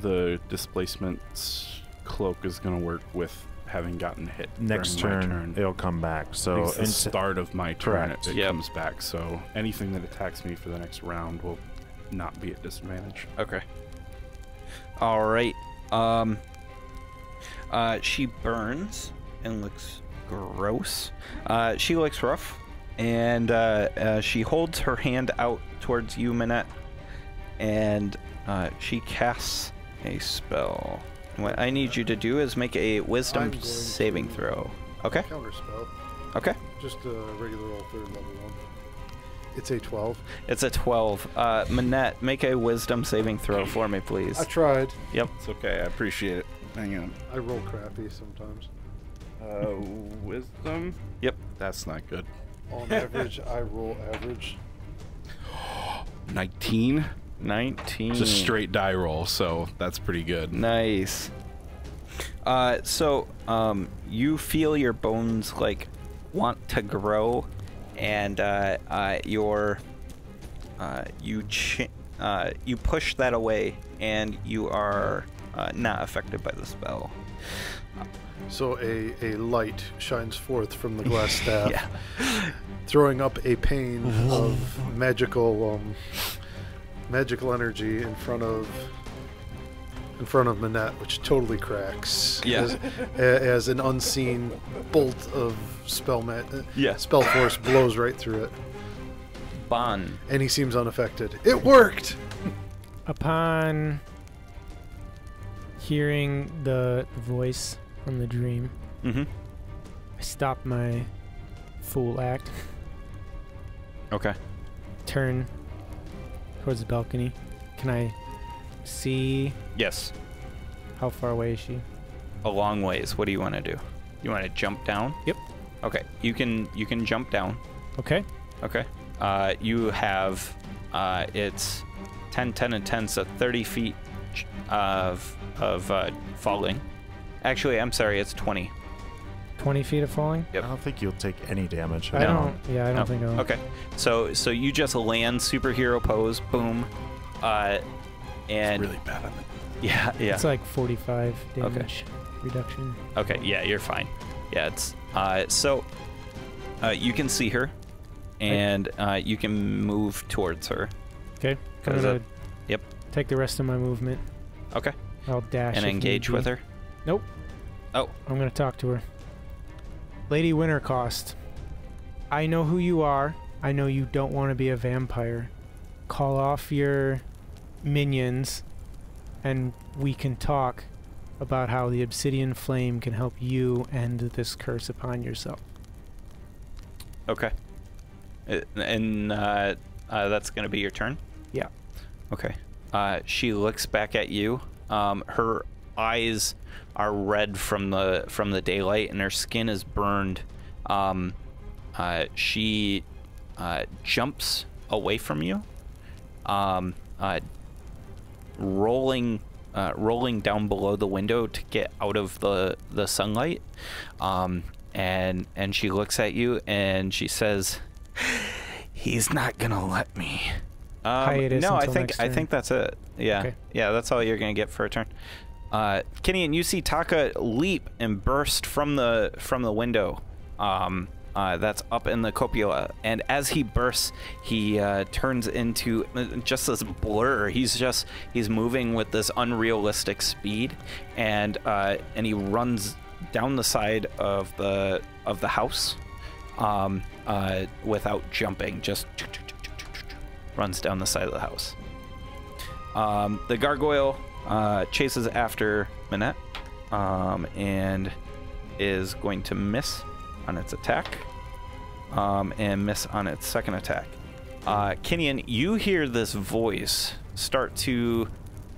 the displacement's cloak is going to work with having gotten hit. Next during my turn, it'll come back. So It's the start of my turn, Correct. it Yep. comes back. So anything that attacks me for the next round will not be at disadvantage. Okay. All right. She burns and looks gross. She looks rough, and she holds her hand out towards you, Minette, and she casts a spell. What I need you to do is make a I'm Wisdom going saving to- throw. Okay. Counterspell. Okay. Just a regular old third level one. It's a 12. It's a 12. Minette, make a Wisdom saving throw for me, please. I tried. Yep. It's okay. I appreciate it. Hang on. I roll crappy sometimes. Wisdom? Yep. That's not good. On average, I roll average. 19? 19. It's a straight die roll, so that's pretty good. Nice. So you feel your bones like want to grow, and you push that away, and you are not affected by the spell. So a light shines forth from the glass staff, Yeah. throwing up a pane of magical energy in front of Minette, which totally cracks. Yeah. As an unseen bolt of spell force blows right through it, Bon. and he seems unaffected. It worked. Upon hearing the voice from the dream, Mm-hmm. I stop my fool act, Okay. turn towards the balcony. Can I see Yes. how far away is she? A long ways. What do you want to do? You want to jump down? Yep. Okay. You can jump down. Okay. Okay. You have it's 10, 10, and 10, so 30 feet of falling. Actually, I'm sorry, it's 20. 20 feet of falling? Yep. I don't think you'll take any damage. I don't. Yeah, I don't No. think I'll. Okay. So you just land superhero pose, boom, and It's really bad on it. yeah. It's like 45 damage reduction. Okay, yeah, you're fine. Yeah, it's so you can see her, and you can move towards her. Okay. I'm 'Cause gonna yep. take the rest of my movement. Okay. I'll dash And if engage need be. with her. Nope. Oh. I'm gonna talk to her. Lady Wintercost, I know who you are. I know you don't want to be a vampire. Call off your minions, and we can talk about how the obsidian flame can help you end this curse upon yourself. Okay. And that's gonna be your turn? Yeah. Okay. She looks back at you. Her eyes are red from the daylight, and her skin is burned. she jumps away from you, rolling down below the window to get out of the sunlight, and she looks at you and she says, "He's not gonna let me." Hiatus no, until next I turn. think that's it. Yeah, Okay. yeah, that's all you're gonna get for a turn. Kenyon, you see Taka leap and burst from the window. That's up in the cupola, and as he bursts, he turns into just this blur. He's moving with this unrealistic speed, and he runs down the side of the house, without jumping. Just runs down the side of the house. The gargoyle chases after Minette, and is going to miss on its attack, and miss on its second attack. Kenyon, you hear this voice start to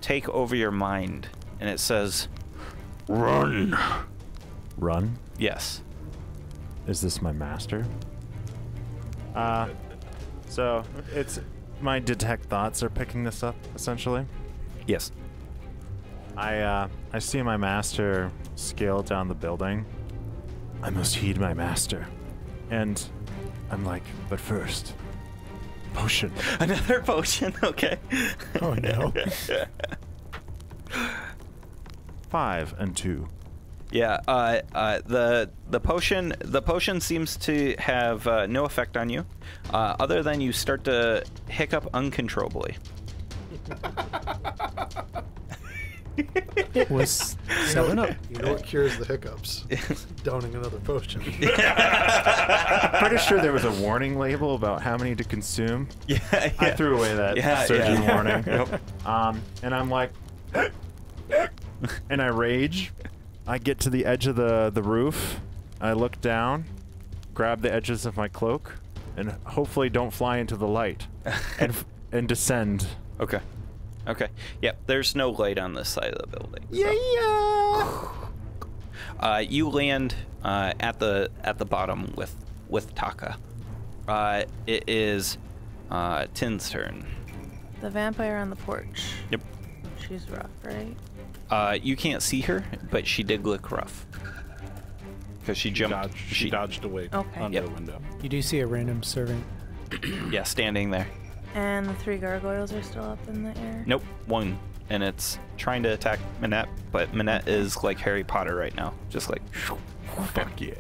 take over your mind, and it says, "Run." Run? Yes. Is this my master? So it's my detect thoughts are picking this up, essentially. Yes. I see my master scale down the building. I must heed my master. And I'm like, but first, potion. Another potion. Okay. Oh no. 5 and 2. Yeah. The potion seems to have no effect on you, other than you start to hiccup uncontrollably. It was 7 up. You know what cures the hiccups? Downing another potion. Pretty sure there was a warning label about how many to consume. Yeah. I threw away that surgeon warning. Yep. And I'm like, and I rage. I get to the edge of the roof. I look down, grab the edges of my cloak, and hopefully don't fly into the light, and descend. Okay. Okay. Yep. There's no light on this side of the building. Yeah. You land at the bottom with Taka. It is Tin's turn. The vampire on the porch. Yep. She's rough, right? You can't see her, but she did look rough. Because she jumped. She dodged away Okay. under Yep. the window. You do see a random servant. Yeah, standing there. And the 3 gargoyles are still up in the air. Nope, one. And it's trying to attack Minette, but Minette is like Harry Potter right now. Just like, Fuck yeah.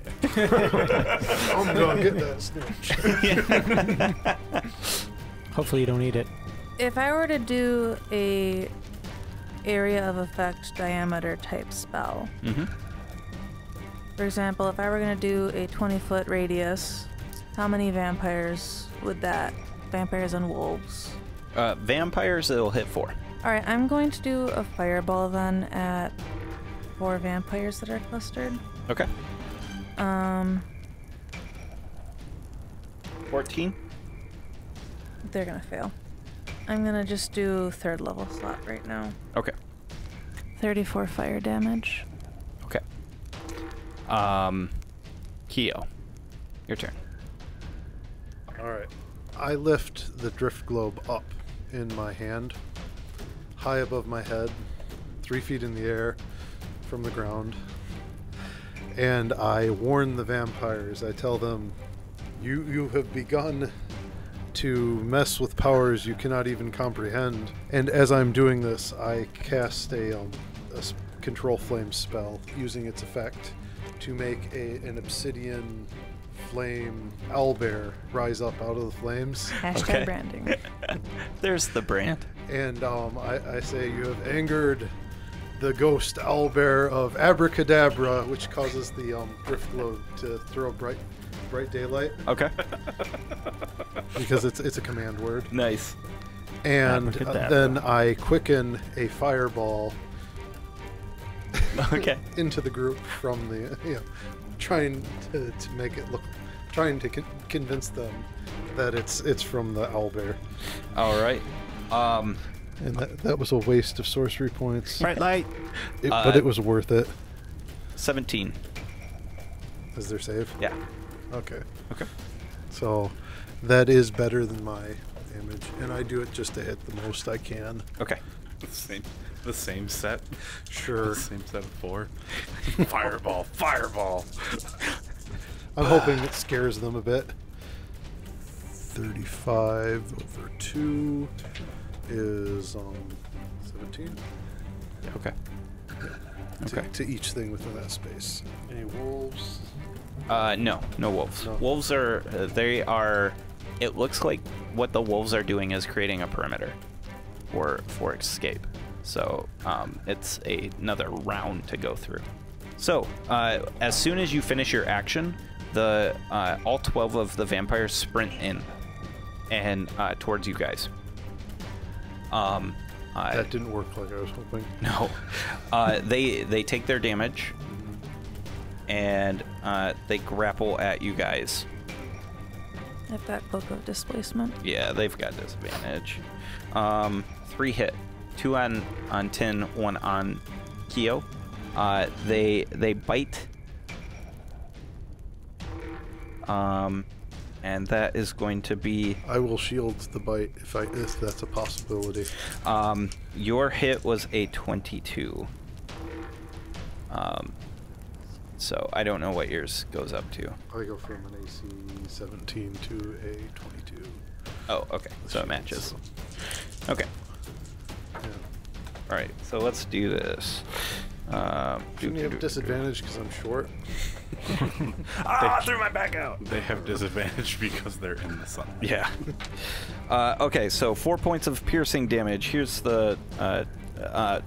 I'm gonna get that snitch. Hopefully you don't eat it. If I were to do a area of effect diameter type spell, for example, if I were going to do a 20-foot radius, how many vampires would that? Vampires and wolves. vampires, it'll hit 4. Alright, I'm going to do a fireball then at 4 vampires that are clustered. Okay. 14? They're gonna fail. I'm gonna just do 3rd level slot right now. Okay. 34 fire damage. Okay. Keo, your turn. All right. I lift the drift globe up in my hand, high above my head, 3 feet in the air from the ground. And I warn the vampires. I tell them, you have begun to mess with powers you cannot even comprehend. And as I'm doing this, I cast a control flame spell using its effect to make an obsidian flame owlbear rise up out of the flames. Hashtag Okay. branding. There's the brand. And I say, you have angered the ghost owlbear of Abracadabra, which causes the drift globe to throw bright daylight, Okay. because it's a command word. Nice. And Abracadabra. then I quicken a fireball Okay. into the group from the, trying to make it look, trying to convince them that it's from the owlbear. All right. And that was a waste of sorcery points. Bright light. But it was worth it. 17. Is there save? Yeah. Okay. Okay. So that is better than my damage, and I do it just to hit the most I can. Okay. The same set. Sure. The same set of 4. Fireball. Fireball. I'm hoping it scares them a bit. 35 over 2 is 17. Okay. To, Okay. to each thing within that space. Any wolves? No wolves. No. Wolves are, they are, it looks like what the wolves are doing is creating a perimeter for escape. So it's another round to go through. So as soon as you finish your action, the all 12 of the vampires sprint in and towards you guys. That didn't work like I was hoping. No. They take their damage and they grapple at you guys. If that cloak of displacement. Yeah, they've got disadvantage. 3 hit. 2 on Tin, 1 on Kyo. They bite. And that is going to be... I will shield the bite if that's a possibility. Your hit was a 22. So I don't know what yours goes up to. I go from an AC 17 to a 22. Oh, okay. So it matches. Okay. Yeah. All right. So let's do this. Shouldn't you have disadvantage because I'm short? I threw my back out. They have disadvantage because they're in the sun. Yeah. Okay, so 4 points of piercing damage. Here's the...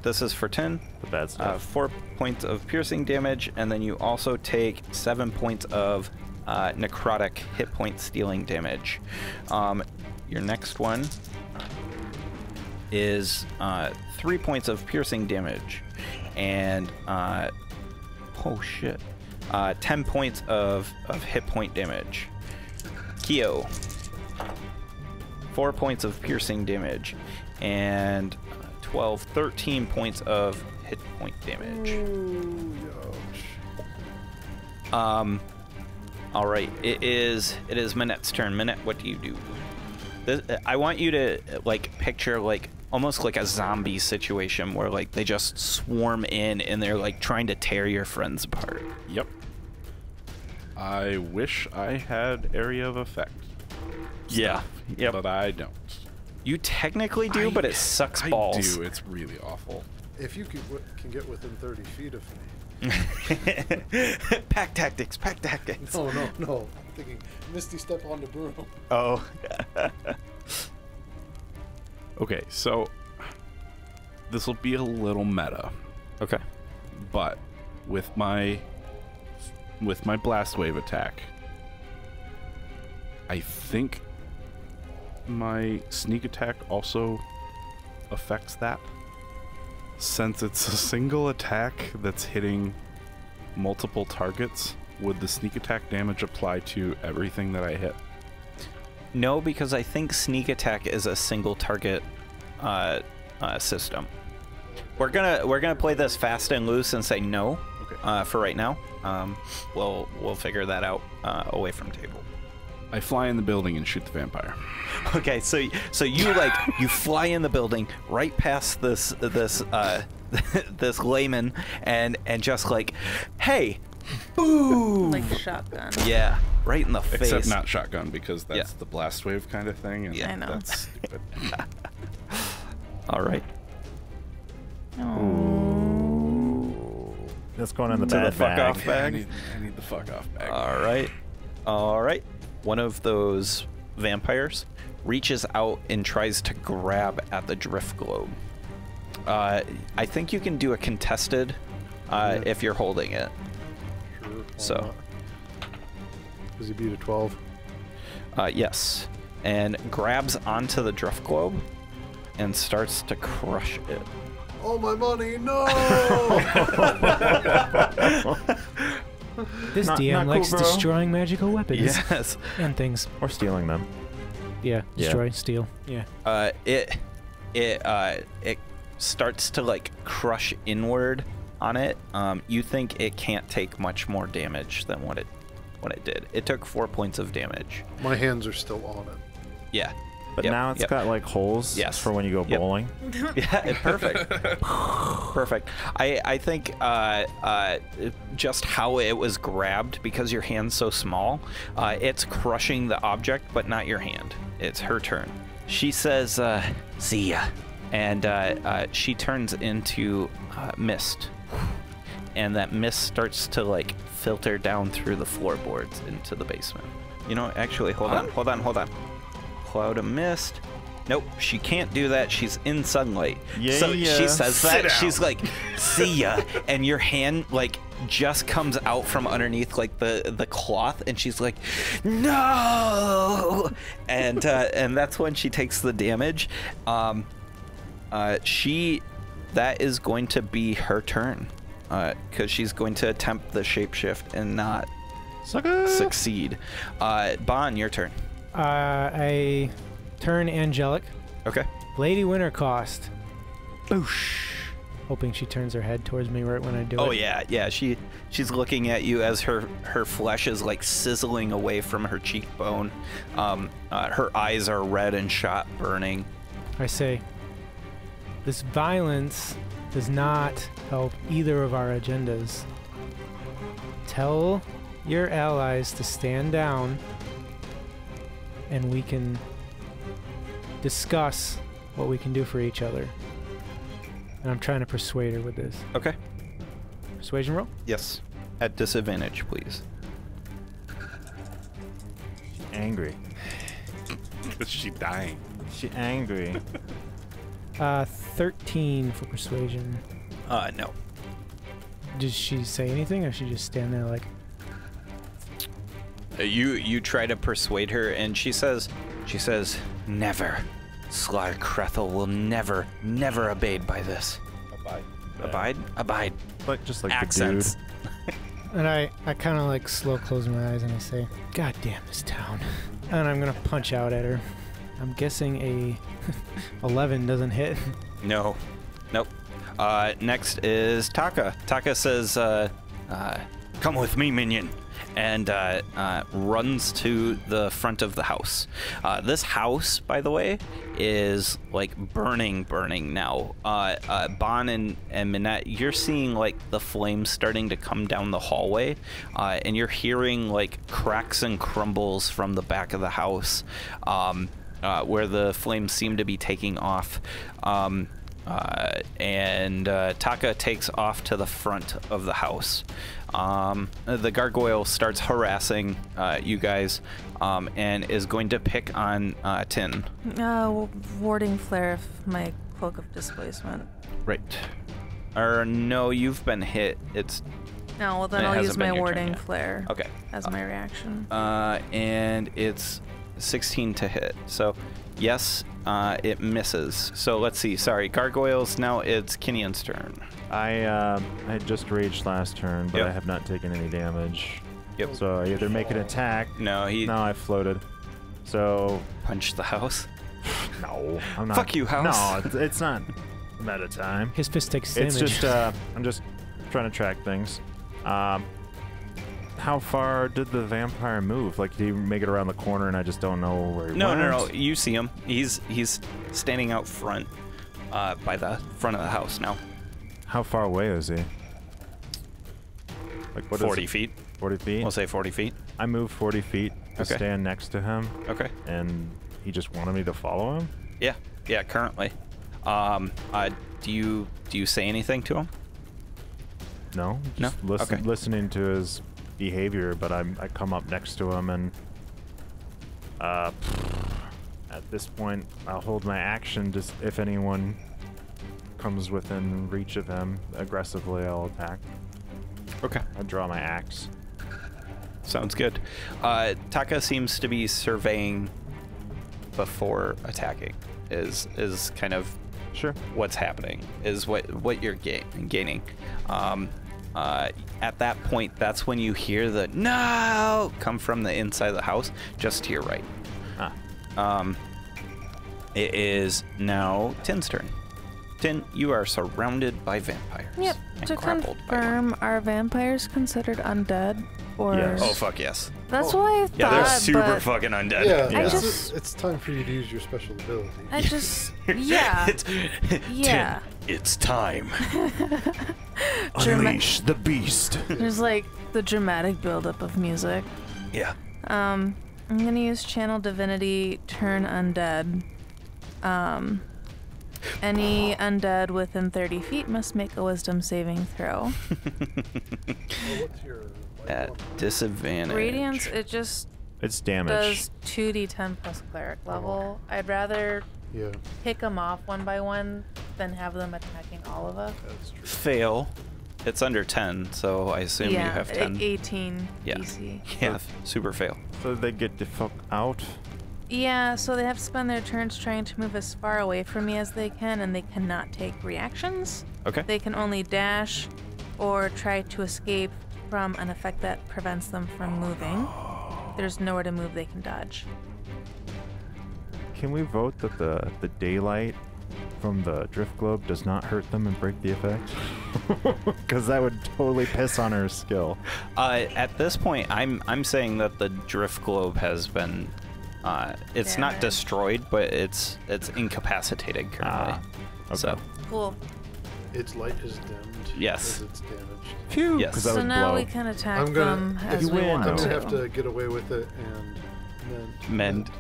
this is for 10. The bad stuff. 4 points of piercing damage, and then you also take 7 points of necrotic hit point stealing damage. Your next one is 3 points of piercing damage, and oh shit, 10 points of hit point damage. Kyo, 4 points of piercing damage, and 13 points of hit point damage. All right, it is Minette's turn. Minette, what do you do? I want you to like picture like almost like a zombie situation where like they just swarm in and they're like trying to tear your friends apart. Yep. I wish I had area of effect. Yeah. Yep. But I don't. You technically do, but it sucks balls. I do. It's really awful. If you can get within 30 feet of me. Pack tactics. Pack tactics. No. I'm thinking Misty step on the broom. Oh. Okay, so this will be a little meta, Okay. but with my blast wave attack, I think my sneak attack also affects that. Since it's a single attack that's hitting multiple targets, would the sneak attack damage apply to everything that I hit? No, because I think sneak attack is a single target system. We're gonna play this fast and loose and say no. Okay. For right now. We'll figure that out away from table. I fly in the building and shoot the vampire. Okay, so you like you fly in the building right past this this layman and just like, hey, boom, Like a shotgun. yeah, right in the face. Except not shotgun, because that's the blast wave kind of thing. And Yeah, I know. That's stupid. All right. That's going in the To the bad fuck bag. off bag. I need the fuck off bag. All right. One of those vampires reaches out and tries to grab at the drift globe. I think you can do a contested if you're holding it. Sure. why So. not? Does he beat a 12? Yes. And grabs onto the drift globe and starts to crush it. Oh, my money! No! This Not DM cool, likes bro. destroying magical weapons Yes. and things. Or stealing them. Yeah, Yeah. destroy, steal. Yeah. It starts to like crush inward on it. You think it can't take much more damage than what when it did. It took 4 points of damage. My hands are still on it. Yeah. But now it's got like holes for when you go bowling. Yeah, perfect. Perfect. I think just how it was grabbed, because your hand's so small, it's crushing the object, but not your hand. It's her turn. She says, see ya. And she turns into Myst. And that mist starts to like filter down through the floorboards into the basement. You know, actually, hold on. Cloud of mist. Nope, she can't do that. She's in sunlight. So she says that. She's like, see ya. And your hand like just comes out from underneath like the cloth, and she's like, no. And that's when she takes the damage. That is going to be her turn. Because she's going to attempt the shapeshift and not succeed. Bon, your turn. I turn angelic. Okay. Lady Wintercost. Boosh. Hoping she turns her head towards me right when I do it. Oh yeah. She's looking at you as her flesh is like sizzling away from her cheekbone. Her eyes are red and shot burning. I say, this violence does not help either of our agendas. Tell your allies to stand down, and we can discuss what we can do for each other. And I'm trying to persuade her with this. Okay. Persuasion roll? Yes. At disadvantage, please. Angry. Is she dying? She angry. 13 for persuasion. No. Did she say anything, or she just stand there like? You try to persuade her, and she says, never. Slaughter Crethel will never abide by this. Abide. Like just like accents. the dude. And I kind of like slow close my eyes and I say, God damn this town. And I'm gonna punch out at her. I'm guessing a 11 doesn't hit. No. Nope. Next is Taka. Taka says, come with me, minion. And runs to the front of the house. This house, by the way, is like burning now. Bon and Minette, you're seeing like the flames starting to come down the hallway, and you're hearing like cracks and crumbles from the back of the house, where the flames seem to be taking off. And Taka takes off to the front of the house. The gargoyle starts harassing you guys, and is going to pick on Tin. Warding flare of my cloak of displacement. Right. Or no, you've been hit. It's no. Well, then it I'll hasn't use been my your turn warding yet. flare. Okay. As my reaction. And it's 16 to hit. So yes, it misses. So let's see. Sorry, gargoyles. Now it's Kenyan's turn. I just raged last turn, but Yep. I have not taken any damage. Yep. So I either make an attack. No, he No, I floated. So punched the house. no, I'm not. Fuck you, house. No, it's not meta time. His fist takes damage. It's just I'm just trying to track things. How far did the vampire move? Like, did he make it around the corner and I just don't know where he went? No. You see him. He's standing out front, by the front of the house now. How far away is he? Like what? 40 feet. 40 feet. We'll say 40 feet. I move 40 feet to Okay. stand next to him, Okay. and he just wanted me to follow him. Yeah. Currently. Do you say anything to him? No, No? just Okay. listening to his behavior, but I come up next to him, and at this point I'll hold my action. Just if anyone comes within reach of him aggressively, I'll attack. Okay. I draw my axe. Sounds good. Taka seems to be surveying before attacking. Is kind of Sure. what's happening. Is what you're gaining. At that point, that's when you hear the no come from the inside of the house, just to your right. It is now Tin's turn. Tin, you are surrounded by vampires. Yep. And To grappled by one. confirm, are vampires considered undead? Or Yes. Oh fuck yes. that's what I thought. Yeah, they're super but fucking undead. Yeah, I it's, just- it's time for you to use your special ability. I just yeah. Yeah. It's time. Unleash the beast. There's like the dramatic buildup of music. Yeah. I'm gonna use Channel Divinity, turn undead. Any undead within 30 feet must make a Wisdom saving throw. What's your At disadvantage. Radiance, it just It's damage. does 2d10 plus cleric level. I'd rather Yeah, pick them off one by one than have them attacking all of us. that's true. Fail. It's under 10, so I assume you have 10. 18 Yeah. DC. Yeah, super fail. So they get the fuck out. Yeah, so they have to spend their turns trying to move as far away from me as they can, and they cannot take reactions. Okay. They can only dash or try to escape from an effect that prevents them from moving. There's nowhere to move, they can dodge. Can we vote that the daylight from the drift globe does not hurt them and break the effect? Because that would totally piss on her skill. At this point, I'm saying that the drift globe has been, it's not Damaged. destroyed, but it's incapacitated currently. Okay. So Cool. Its light is dimmed. Yes. As it's damaged. Phew. Yes. 'Cause that So would now blow. we can attack I'm gonna- them if as you we win, want I'm though. gonna to. have to get away with it and mend.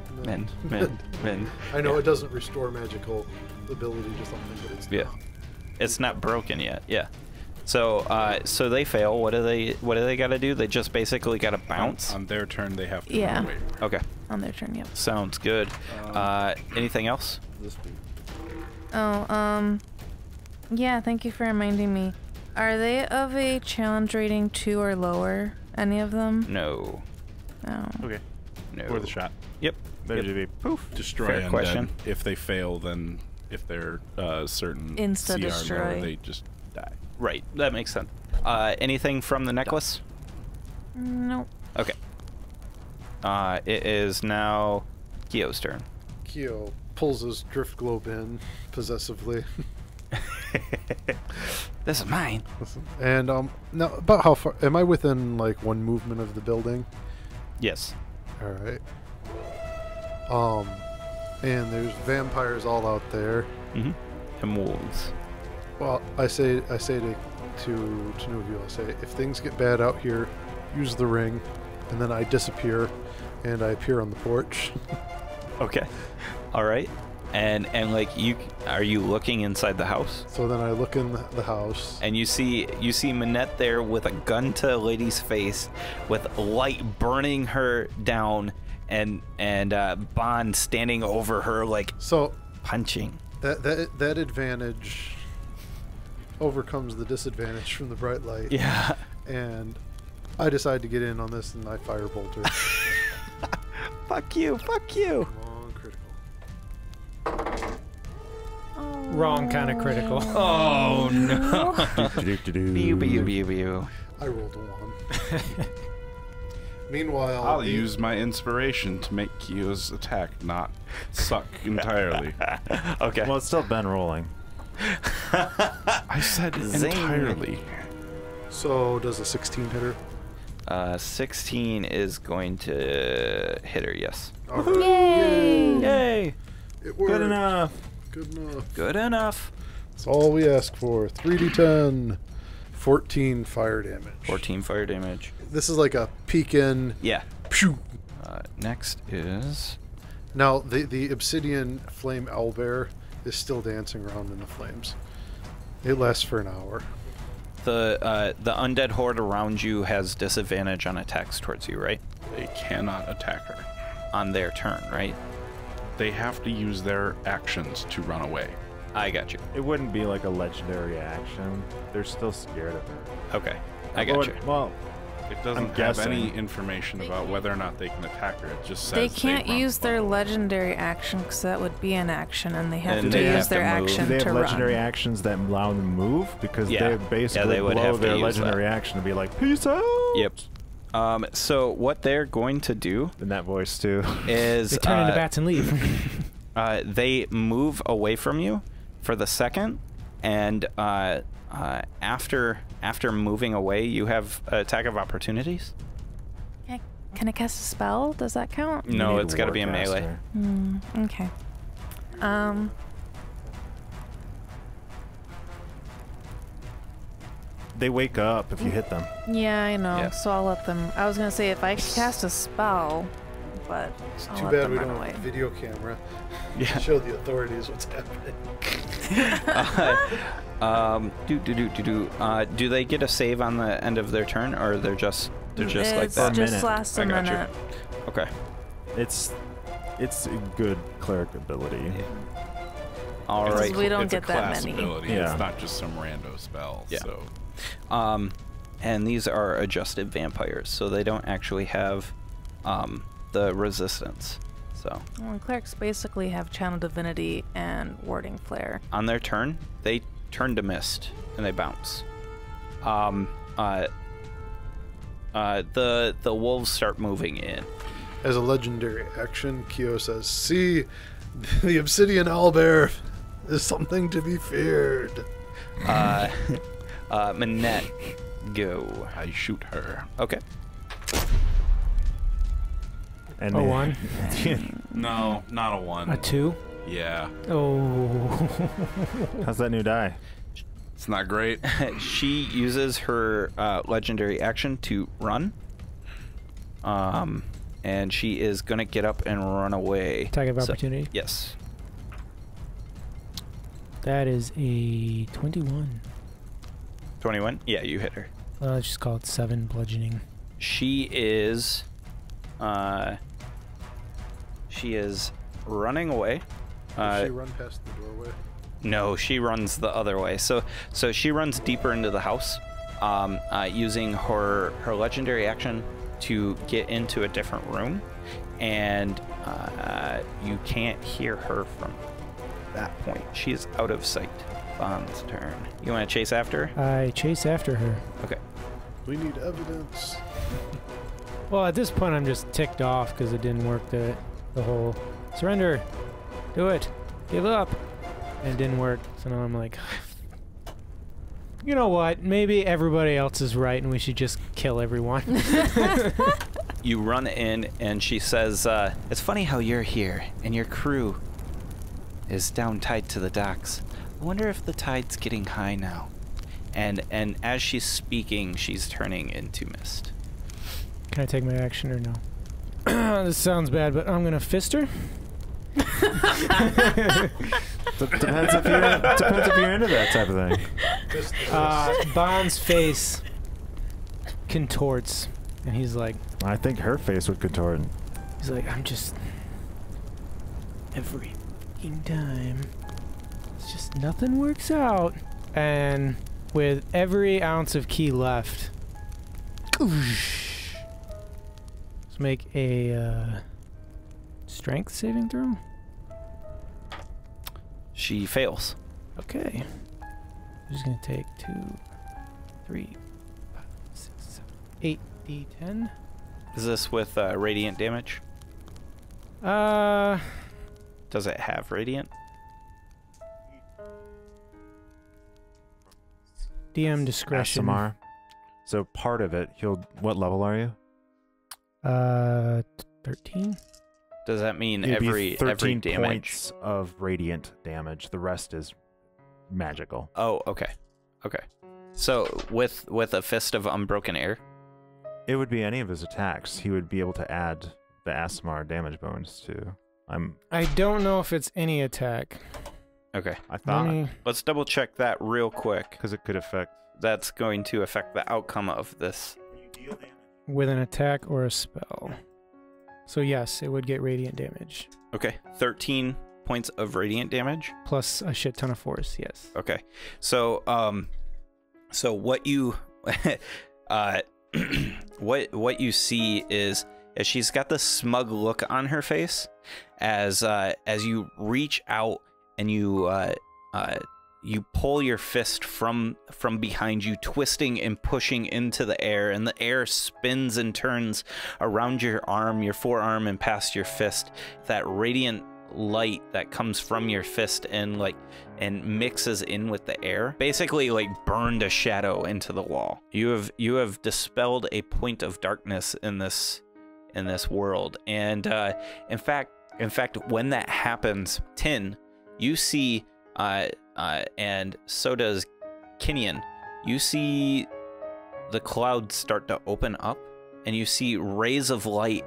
I know Yeah. it doesn't restore magical ability to something, but it's Yeah. not. It's not broken yet. Yeah. So so they fail. What do they got to do? They just basically got to bounce. On their turn, they have to Yeah. run away. Okay. On their turn, yep. Sounds good. Anything else? Oh, yeah, thank you for reminding me. Are they of a challenge rating 2 or lower? Any of them? No. No. Okay. No. Worth a shot. Yep. Better to be poof. Destroy Fair undead. question. If they fail, then if they're certain Insta CR lower, destroy. they just die. Right. That makes sense. Anything from the necklace? Nope. Okay. It is now Kyo's turn. Kyo pulls his drift globe in possessively. This is mine. And now about how far am I within like one movement of the building? Yes. All right. And there's vampires all out there. Mm-hmm. And wolves. Well, I say to Nuvio, I say, if things get bad out here, use the ring, and then I disappear, and I appear on the porch. Okay. All right. And like are you looking inside the house? So then I look in the house. And you see Minette there with a gun to a lady's face, with light burning her down, and Bond standing over her like So punching. that advantage overcomes the disadvantage from the bright light. Yeah. And I decide to get in on this, and I firebolt her. Fuck you. Fuck you. Long critical. Wrong kind of critical. Oh no. Pew. I rolled a 1. Meanwhile, I'll use my inspiration to make Kyo's attack not suck entirely. Okay. Well, it's still been rolling. I said Zing. entirely. So does a 16 hit her? 16 is going to hit her. Yes. All right. Yay! Yay. It worked. Good enough. Good enough. Good enough. That's all we ask for. 3d10. 14 fire damage. 14 fire damage. This is like a peek in. Yeah. Pshoo. Next is Now the obsidian flame owlbear is still dancing around in the flames. It lasts for an hour. the undead horde around you has disadvantage on attacks towards you, right? They cannot attack her. On their turn, right? They have to use their actions to run away. I got you. It wouldn't be like a legendary action. They're still scared of her. Okay. I got you. Well, It doesn't have guessing. any information about whether or not they can attack her. It just says They can't run use their away. legendary action because that would be an action, and they have And to they use have to their move. action do they to have legendary run. actions that allow them to move? Because Yeah. they basically they would blow have to their use legendary action to be like, peace out! Yep. So what they're going to do In that voice, too. is They turn into bats and leave. they move away from you for the second, and after moving away, you have attack of opportunities. Can I cast a spell? Does that count? No, it's got to be a melee. Okay. They wake up if you hit them. Yeah, I know. Yeah. So I'll let them. I was gonna say if I cast a spell, but It's I'll too let bad them we run don't away. have a video camera. Yeah. Show the authorities what's happening. Do they get a save on the end of their turn, or they're just like It's that? just minute. lasts a I got you. minute. Okay. It's a good cleric ability. All Because right. we don't It's a get that class many. ability. Yeah. It's not just some rando spell. Yeah. So And these are adjusted vampires, so they don't actually have the resistance. So Well, clerics basically have channel divinity and warding flare. on their turn, they turn to mist and they bounce. The wolves start moving in. As a legendary action, Kyo says, "See, the obsidian owlbear is something to be feared." Manette, go. I shoot her. Okay. And A 1, No, not a 1. a 2. Yeah. Oh. how's that new die? It's not great. She uses her legendary action to run. And she is gonna get up and run away. Attack of So- opportunity. Yes. That is a 21. 21? Yeah, you hit her. Let's just call it 7 bludgeoning. She is running away. Does she run past the doorway? No, she runs the other way. So she runs deeper into the house, using her legendary action to get into a different room, and you can't hear her from that point. She is out of sight. Bond's turn. You want to chase after her? I chase after her. Okay. We need evidence. Well, at this point, I'm just ticked off because it didn't work. The whole surrender, do it, give up, and it didn't work. So now I'm like, you know what? Maybe everybody else is right, and we should just kill everyone. You run in, and she says, "It's funny how you're here, and your crew is down tight to the docks. I wonder if the tide's getting high now." And as she's speaking, she's turning into mist. Can I take my action or no? This sounds bad, but I'm gonna fist her. Depends if you're into that type of thing. Bond's face contorts, and he's like, I think her face would contort. I'm just every fucking time. It's just nothing works out. And with every ounce of key left, let's make a strength saving throw. She fails. Okay. I'm just gonna take 2, 3, 5, 6, 7, 8 d10. Is this with radiant damage? Uh, Does it have radiant? DM discretion. SMR. So part of it, what level are you? 13. Does that mean It'd be every 13 damage? points of radiant damage. The rest is magical. Oh, okay. Okay. So with a fist of unbroken air? It would be any of his attacks. He would be able to add the ASMR damage bonus to. I don't know if it's any attack. Okay. I thought Let's double check that real quick. because it could affect. That's going to affect the outcome of this. With an attack or a spell. So yes, it would get radiant damage. Okay. 13 points of radiant damage. Plus a shit ton of force, yes. Okay. So what you what you see is she's got this smug look on her face as you reach out and you pull your fist from behind you, twisting and pushing into the air, and the air spins and turns around your arm, your forearm, and past your fist. That radiant light that comes from your fist and mixes in with the air basically burned a shadow into the wall. You have dispelled a point of darkness in this this world. And in fact, when that happens, Tin, you see, and so does Kenyon, you see the clouds start to open up, and you see rays of light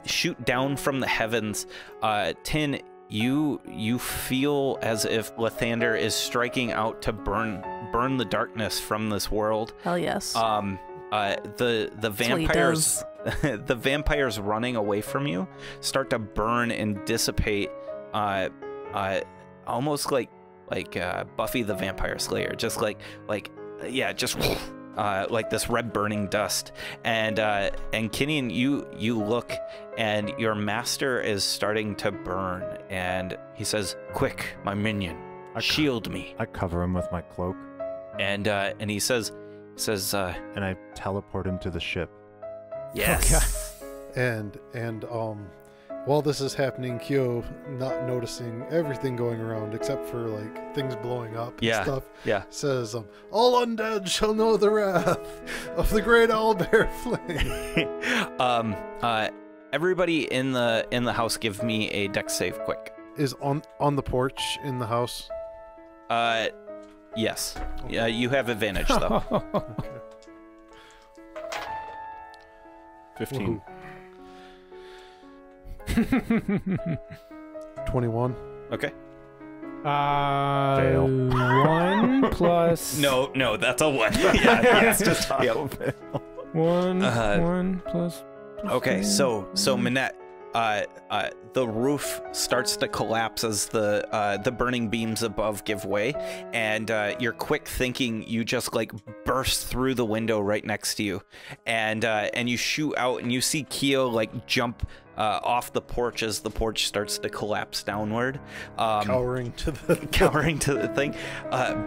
shoot down from the heavens. Tin, you feel as if Lathander is striking out to burn the darkness from this world. Hell yes. The vampires the vampires running away from you start to burn and dissipate, almost like Buffy the Vampire Slayer, just like this red burning dust. And Kenyon, you look, and your master is starting to burn, and he says, "Quick, my minion, shield me." I cover him with my cloak. And he says, and I teleport him to the ship. "Yes." And while this is happening, Kyo, not noticing everything going around except for like things blowing up and stuff, says, "All undead shall know the wrath of the great owlbear flame." Everybody in the house, give me a dex save quick. Is on the porch in the house? Yes. Okay. You have advantage though. Okay. 15. 21. Okay. Fail. 1 plus. No, that's a 1. It's just fail. 1 plus. Okay, so Minette, the roof starts to collapse as the burning beams above give way, and your quick thinking, you just like burst through the window right next to you, and you shoot out, and you see Keo like jump off the porch as the porch starts to collapse downward, Cowering to the thing.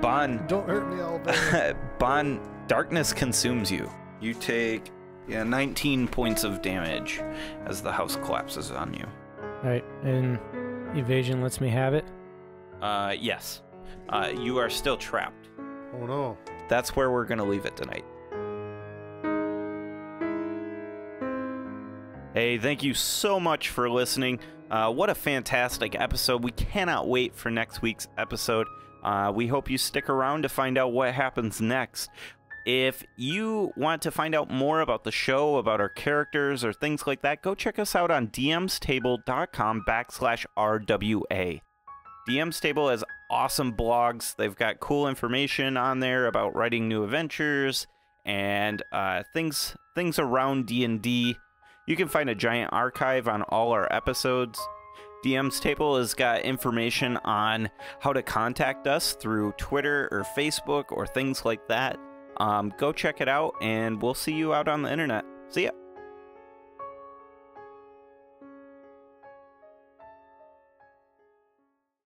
Bon, don't hurt me, Albert. Bon, darkness consumes you. You take 19 points of damage as the house collapses on you. Alright, and evasion lets me have it. Yes. You are still trapped. Oh no. That's where we're gonna leave it tonight. Hey, thank you so much for listening. What a fantastic episode. We cannot wait for next week's episode. We hope you stick around to find out what happens next. If you want to find out more about the show, about our characters, or things like that, go check us out on dmstable.com/RWA. DM's Table has awesome blogs. They've got cool information on there about writing new adventures and things around D&D. You can find a giant archive on all our episodes. DM's Table has got information on how to contact us through Twitter or Facebook or things like that. Go check it out, and we'll see you out on the internet. See ya.